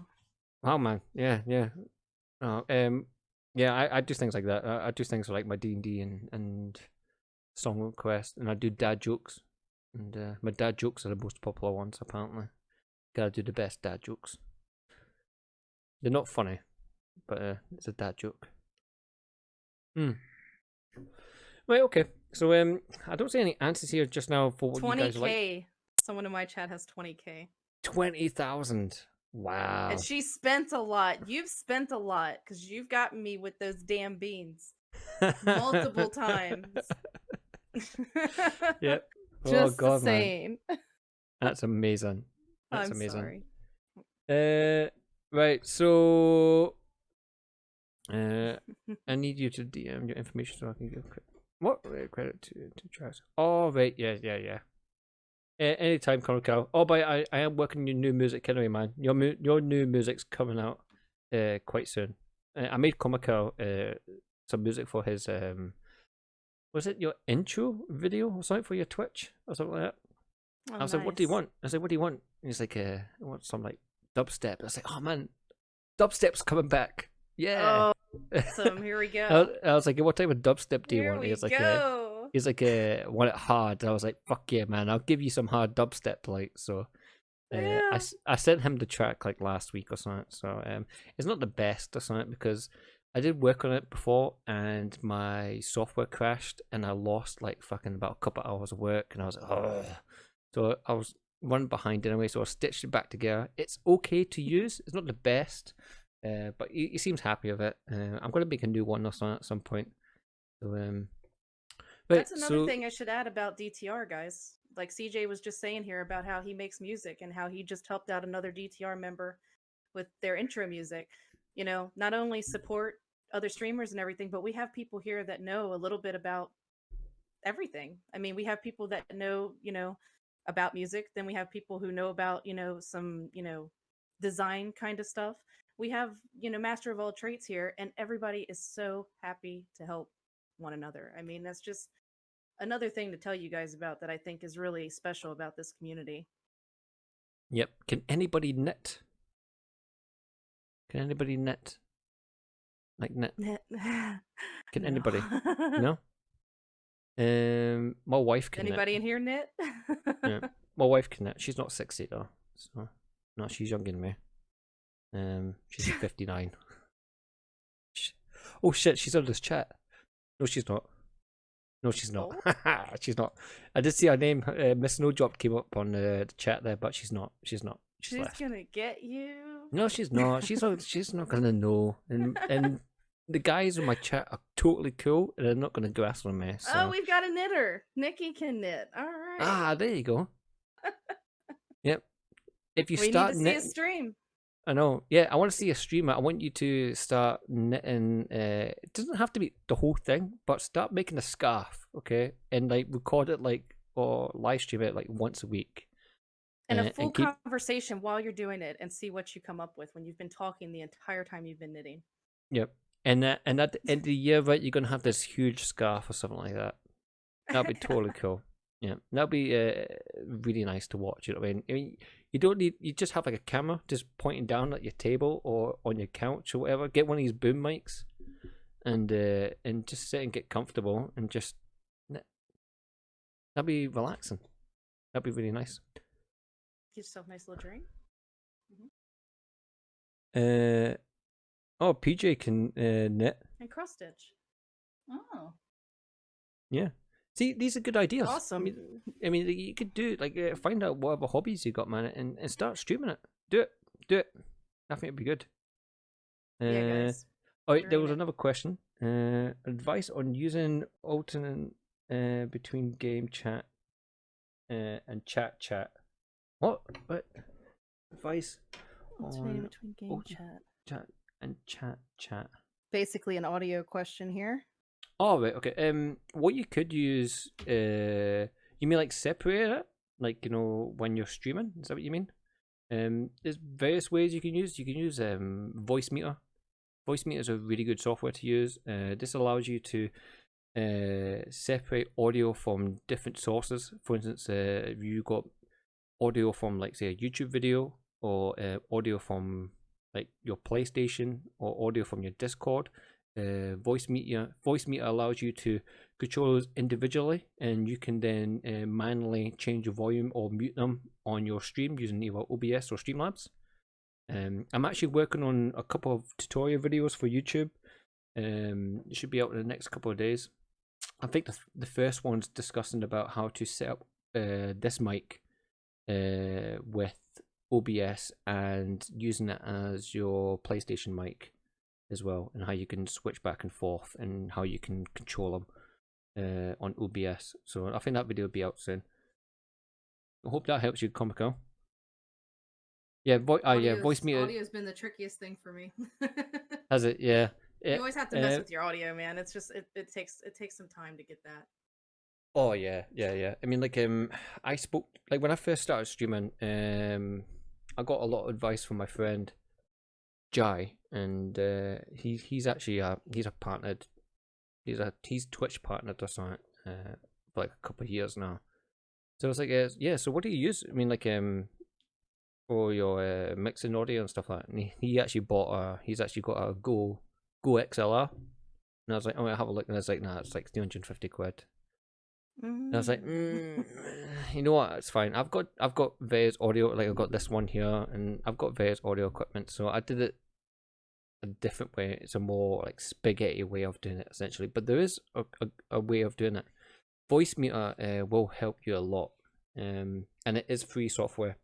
Wow, man. Yeah. Oh, yeah. I do things like that. I do things like my D&D and song request, and I do dad jokes, and my dad jokes are the most popular ones apparently. Gotta do the best dad jokes. They're not funny, but it's a dad joke. Right, okay. So I don't see any answers here just now for what 20K. you guys like. Someone in my chat has 20K. 20,000. Wow. And she spent a lot. You've spent a lot because you've gotten me with those damn beans multiple times. Yep. Just God, saying. man. That's amazing. That's I'm amazing. sorry. Right. So, I need you to DM your information so I can give credit to Travis. Oh, right. Yeah. Anytime, Conor Cal. Oh, but I am working on your new music anyway, man. Your new music's coming out quite soon. I made Comical some music for his was it your intro video or something for your Twitch or something like that? Oh, I was like, what do you nice. want? I said, what do you want? And he's like, I want some like dubstep. I was like, oh man, dubstep's coming back. Yeah. Oh, awesome. Here we go. I was like, what type of dubstep do you Here want? we He's like, go. he's like, want it hard. And I was like, fuck yeah, man, I'll give you some hard dubstep. Like, so Yeah. I sent him the track like last week or something. So it's not the best or something because I did work on it before and my software crashed and I lost like fucking about a couple of hours of work and I was like, oh. So I was running behind anyway, so I stitched it back together. It's okay to use. It's not the best, but he seems happy with it. I'm going to make a new one or something at some point. So, right, That's another thing I should add about DTR, guys. Like CJ was just saying here about how he makes music and how he just helped out another DTR member with their intro music. You know, not only support other streamers and everything, but we have people here that know a little bit about everything. I mean, we have people that know, about music. Then we have people who know about, some, design kind of stuff. We have, master of all trades here, and everybody is so happy to help one another. I mean, that's just another thing to tell you guys about that I think is really special about this community. Yep. Can anybody knit? Can anybody knit? Like knit? Can No. anybody? No? My wife can Anybody knit. in here knit? Yeah. My wife can knit. She's not 60 though. So no, she's younger than me. She's 59. Oh shit, she's on this chat. No, she's not. No, she's not. Oh. She's not. I did see her name. Miss Snowdrop came up on the chat there, but she's not. She's not. She's She's left. gonna get you. No, she's not. She's not gonna know. And the guys in my chat are totally cool, and they're not gonna grass on me. So. Oh, we've got a knitter. Nikki can knit. All right. There you go. Yep. If you we start need to see a stream. I know. Yeah, I want to see a streamer. I want you to start knitting. It doesn't have to be the whole thing, but start making a scarf, okay? And like record it or live stream it like once a week. And a full and keep- conversation while you're doing it, and see what you come up with when you've been talking the entire time you've been knitting. Yep. And at the end of the year, right, you're gonna have this huge scarf or something like that. That'd be totally cool. Yeah, that'd be really nice to watch. You know what I mean? I mean, you don't need. You just have like a camera just pointing down at your table or on your couch or whatever. Get one of these boom mics, and just sit and get comfortable and just. That'd be relaxing. That'd be really nice. Get yourself a nice little drink. Oh, PJ can knit. And cross stitch. Oh. Yeah. See, these are good ideas. Awesome. I mean, you could do like find out whatever hobbies you got, man, and start streaming it. Do it. I think it'd be good. Yeah, guys. Oh, there Doing was it. another question. Advice on using alternate between game chat and chat. What? Advice Alternating on between game oh, chat. chat and chat. Basically, an audio question here. Oh, right, okay. What you could use, you mean like separate it? Like, you know, when you're streaming? Is that what you mean? There's various ways you can use. You can use Voicemeeter. Voicemeeter is a really good software to use. This allows you to separate audio from different sources. For instance, if you got audio from, like, say, a YouTube video, or audio from, like, your PlayStation, or audio from your Discord, Voicemeeter allows you to control those individually, and you can then manually change your volume or mute them on your stream using either OBS or Streamlabs. I'm actually working on a couple of tutorial videos for YouTube. It should be out in the next couple of days. I think the first one's discussing about how to set up this mic with OBS and using it as your PlayStation mic as well, and how you can switch back and forth and how you can control them on OBS. So I think that video will be out soon. I hope that helps you, Comico. Yeah, Voicemeeter. Audio's been the trickiest thing for me. Has it? Yeah. You always have to mess with your audio, man. It's just it takes some time to get that. Oh yeah. I mean, like I spoke like when I first started streaming. I got a lot of advice from my friend Jai, and he's actually he's partnered. He's Twitch partnered or something for like a couple of years now. So I was like, yeah. So what do you use? I mean, like for your mixing audio and stuff like that. And he actually bought he's actually got a Go XLR, and I was like, oh, I'll have a look, and I was like, nah, it's like 350 quid. And I was like, you know what? It's fine. I've got various audio. Like I've got this one here, and I've got various audio equipment. So I did it a different way. It's a more like spaghetti way of doing it, essentially. But there is a way of doing it. Voicemeeter will help you a lot, and it is free software.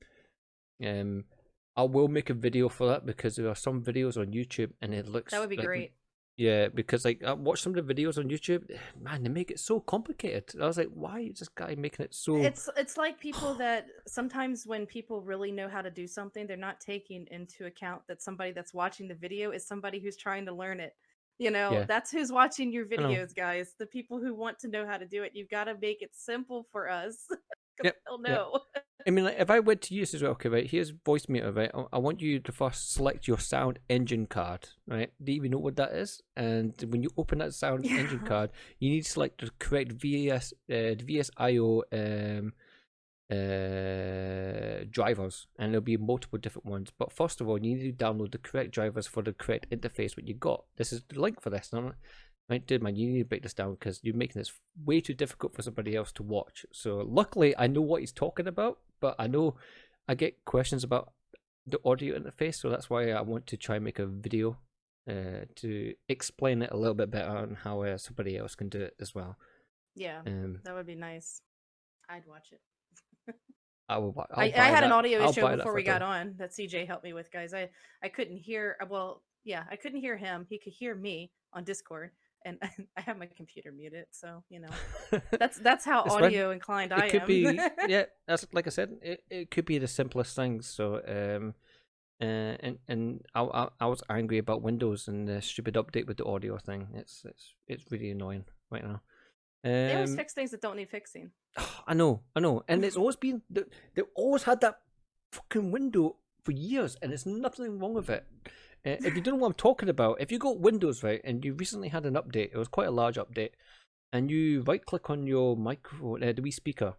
I will make a video for that because there are some videos on YouTube, and it looks That would be like, great. yeah, because like I watched some of the videos on YouTube, man, they make it so complicated. I was like, why is this guy making it so? It's like people that sometimes when people really know how to do something, they're not taking into account that somebody that's watching the video is somebody who's trying to learn it. You know, Yeah. that's who's watching your know. videos, guys. The people who want to know how to do it. You've got to make it simple for us. 'Cause Yep, they'll yep. know. I mean, like, if I went to use as well, okay, right, here's Voicemeeter, right? I want you to first select your sound engine card, right? Do you even know what that is? And when you open that sound engine card, you need to select the correct VSIO drivers, and there'll be multiple different ones. But first of all, you need to download the correct drivers for the correct interface what you got. This is the link for this. Right, dude, man, you need to break this down because you're making this way too difficult for somebody else to watch. So luckily, I know what he's talking about, but I know I get questions about the audio interface, so that's why I want to try and make a video to explain it a little bit better and how somebody else can do it as well. Yeah, that would be nice. I'd watch it. I had an audio I'll issue buy that before for we got $1. on that CJ helped me with, guys. I couldn't hear. Well, yeah, I couldn't hear him. He could hear me on Discord, and I have my computer muted. So that's how It's fine. audio inclined I It could am. be, yeah. That's like I said. It could be the simplest things. So and I was angry about Windows and the stupid update with the audio thing. It's really annoying right now. They always fix things that don't need fixing. I know, and it's always been they always had that fucking window for years, and there's nothing wrong with it. If you don't know what I'm talking about, if you got Windows right, and you recently had an update, it was quite a large update, and you right click on your microphone, the wee speaker.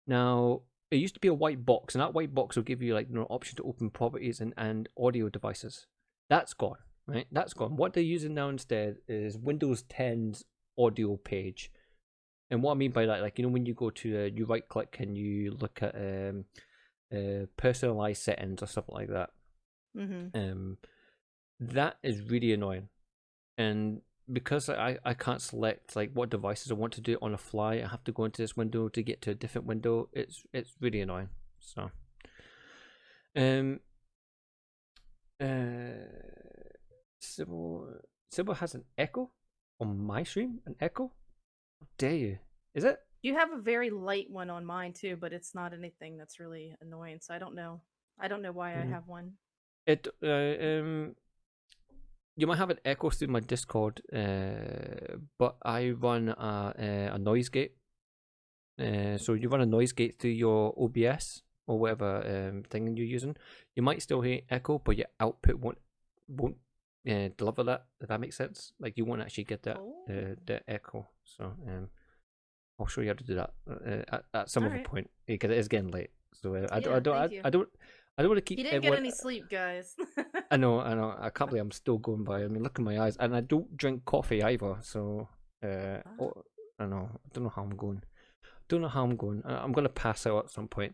Now it used to be a white box, and that white box will give you like option to open properties and audio devices. That's gone, right? That's gone. What they're using now instead is Windows 10's audio page. And what I mean by that, like, when you go to, you right click and you look at personalized settings or something like that. Mm-hmm. That is really annoying. And because I can't select like what devices I want to do it on the fly, I have to go into this window to get to a different window. It's really annoying. So, Sybil has an echo on my stream. An echo. Dare you? Is it? You have a very light one on mine too, but it's not anything that's really annoying. So I don't know why I have one. It you might have an echo through my Discord, but I run a noise gate. So you run a noise gate through your OBS or whatever thing you're using. You might still hear echo, but your output won't deliver that. If that makes sense, like you won't actually get that the echo. So I'll show you how to do that at some other point because it is getting late. So I don't want to keep. You didn't get any sleep, guys. I know. I can't believe I'm still going by. I mean, look in my eyes, and I don't drink coffee either. So I know. I don't know how I'm going. I'm gonna pass out at some point.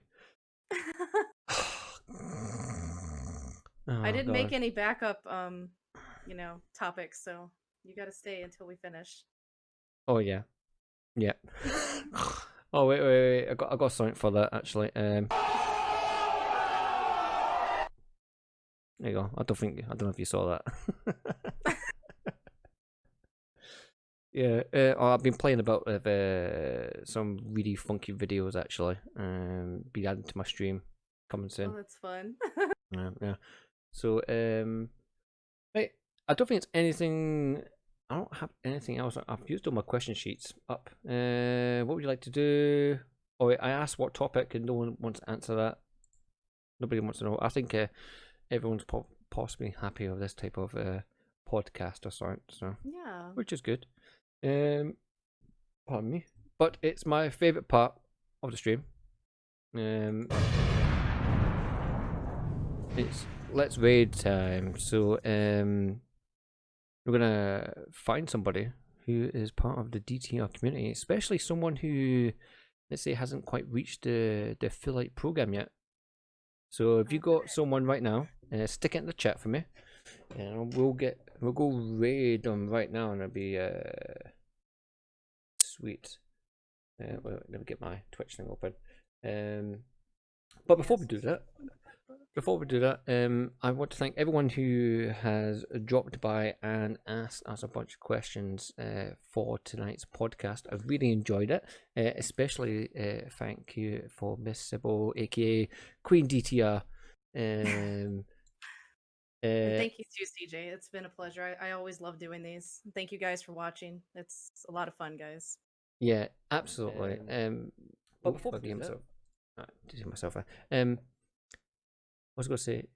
I didn't make any backup topics, so you got to stay until we finish. Oh yeah. Oh wait. I got something for that actually. There you go. I don't know if you saw that. Yeah. I've been playing about with some really funky videos actually. Be added to my stream coming soon. Oh, that's fun. Yeah. So right. I don't think it's anything. I don't have anything else. I've used all my question sheets up. What would you like to do? Oh wait, I asked what topic and no one wants to answer that. Nobody wants to know. I think everyone's possibly happy with this type of podcast or something. So yeah, which is good. Pardon me, but it's my favorite part of the stream. It's Let's Raid time. So we're gonna find somebody who is part of the DTR community, especially someone who, let's say, hasn't quite reached the affiliate program yet. So if you got someone right now, stick it in the chat for me, and we'll go raid them right now, and it'll be sweet. Wait, let me get my Twitch thing open. But before we do that, I want to thank everyone who has dropped by and asked us a bunch of questions for tonight's podcast. I've really enjoyed it, especially thank you for Miss Sybil, aka Queen DTR. And thank you too, CJ. It's been a pleasure. I always love doing these. Thank you guys for watching. It's a lot of fun, guys. Yeah, absolutely. But before we do that, I was going to say,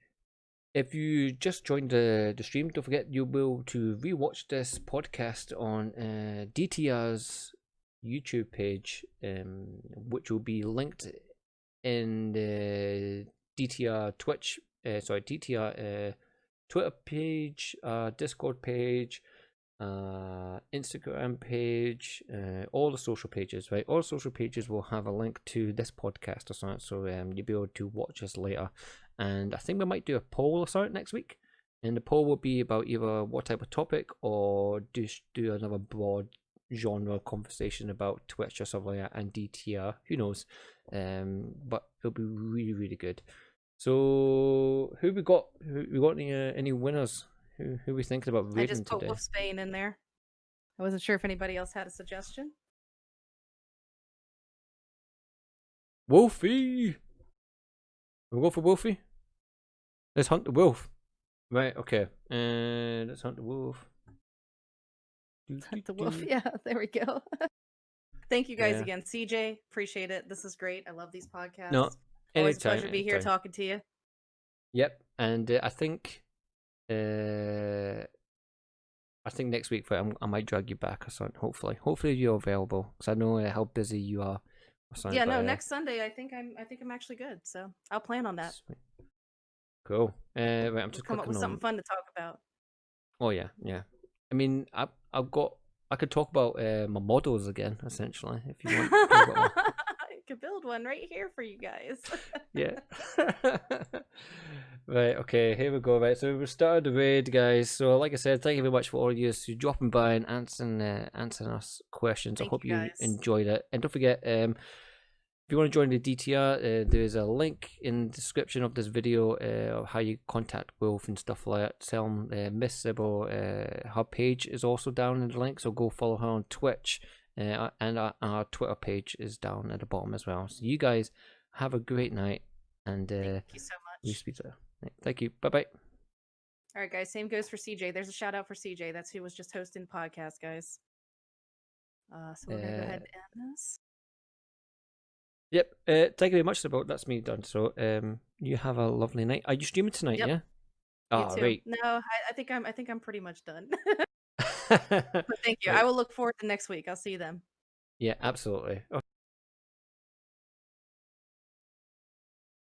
if you just joined the stream, don't forget you'll be able to rewatch this podcast on DTR's YouTube page, which will be linked in the DTR DTR Twitter page, Discord page, Instagram page, all the social pages, right? All the social pages will have a link to this podcast or something, so you'll be able to watch us later. And I think we might do a poll or something next week. And the poll will be about either what type of topic or just do another broad genre conversation about Twitch or something like that and DTR. Who knows? But it'll be really, really good. So who we got? We got any winners? Who we thinking about I rating just put today? Wolfsbane in there. I wasn't sure if anybody else had a suggestion. Wolfie. We'll go for Wolfie. Let's hunt the wolf. Right. Okay. And let's hunt the wolf. Hunt the wolf. Yeah, there we go. Thank you guys Yeah. again, CJ. Appreciate it. This is great. I love these podcasts. No, Always a anytime. pleasure to be here anytime. talking to you. Yep, and I think next week I might drag you back or something. Hopefully you're available because I know how busy you are. Or something, Yeah, but, no, next Sunday I think I'm actually good. So I'll plan on that. sweet. Cool. Right, I'm We'll just come up clicking with on. something fun to talk about. Oh yeah. I mean, I could talk about my models again, essentially, if you want. Talk about my- I could build one right here for you guys. Yeah. Right, okay, here we go. Right, so we started the raid, guys. So, like I said, thank you very much for all of you who dropping by and answering us questions. I Thank hope you, you guys. enjoyed it. And don't forget, if you want to join the DTR, there is a link in the description of this video of how you contact Wolf and stuff like that. Tell them Miss Sybil, her page is also down in the link, so go follow her on Twitch. And our Twitter page is down at the bottom as well. So you guys have a great night, and Thank you so we much. speak later. Thank you. Bye bye. All right, guys. Same goes for CJ. There's a shout out for CJ. That's who was just hosting the podcast, guys. So we're gonna go ahead and end this. Yep. Thank you very much, Sybil. That's me done. So you have a lovely night. Are you streaming tonight? Yep. Yeah. You Oh, too. right. No, I think I'm pretty much done. But thank you. Right. I will look forward to next week. I'll see you then. Yeah, absolutely.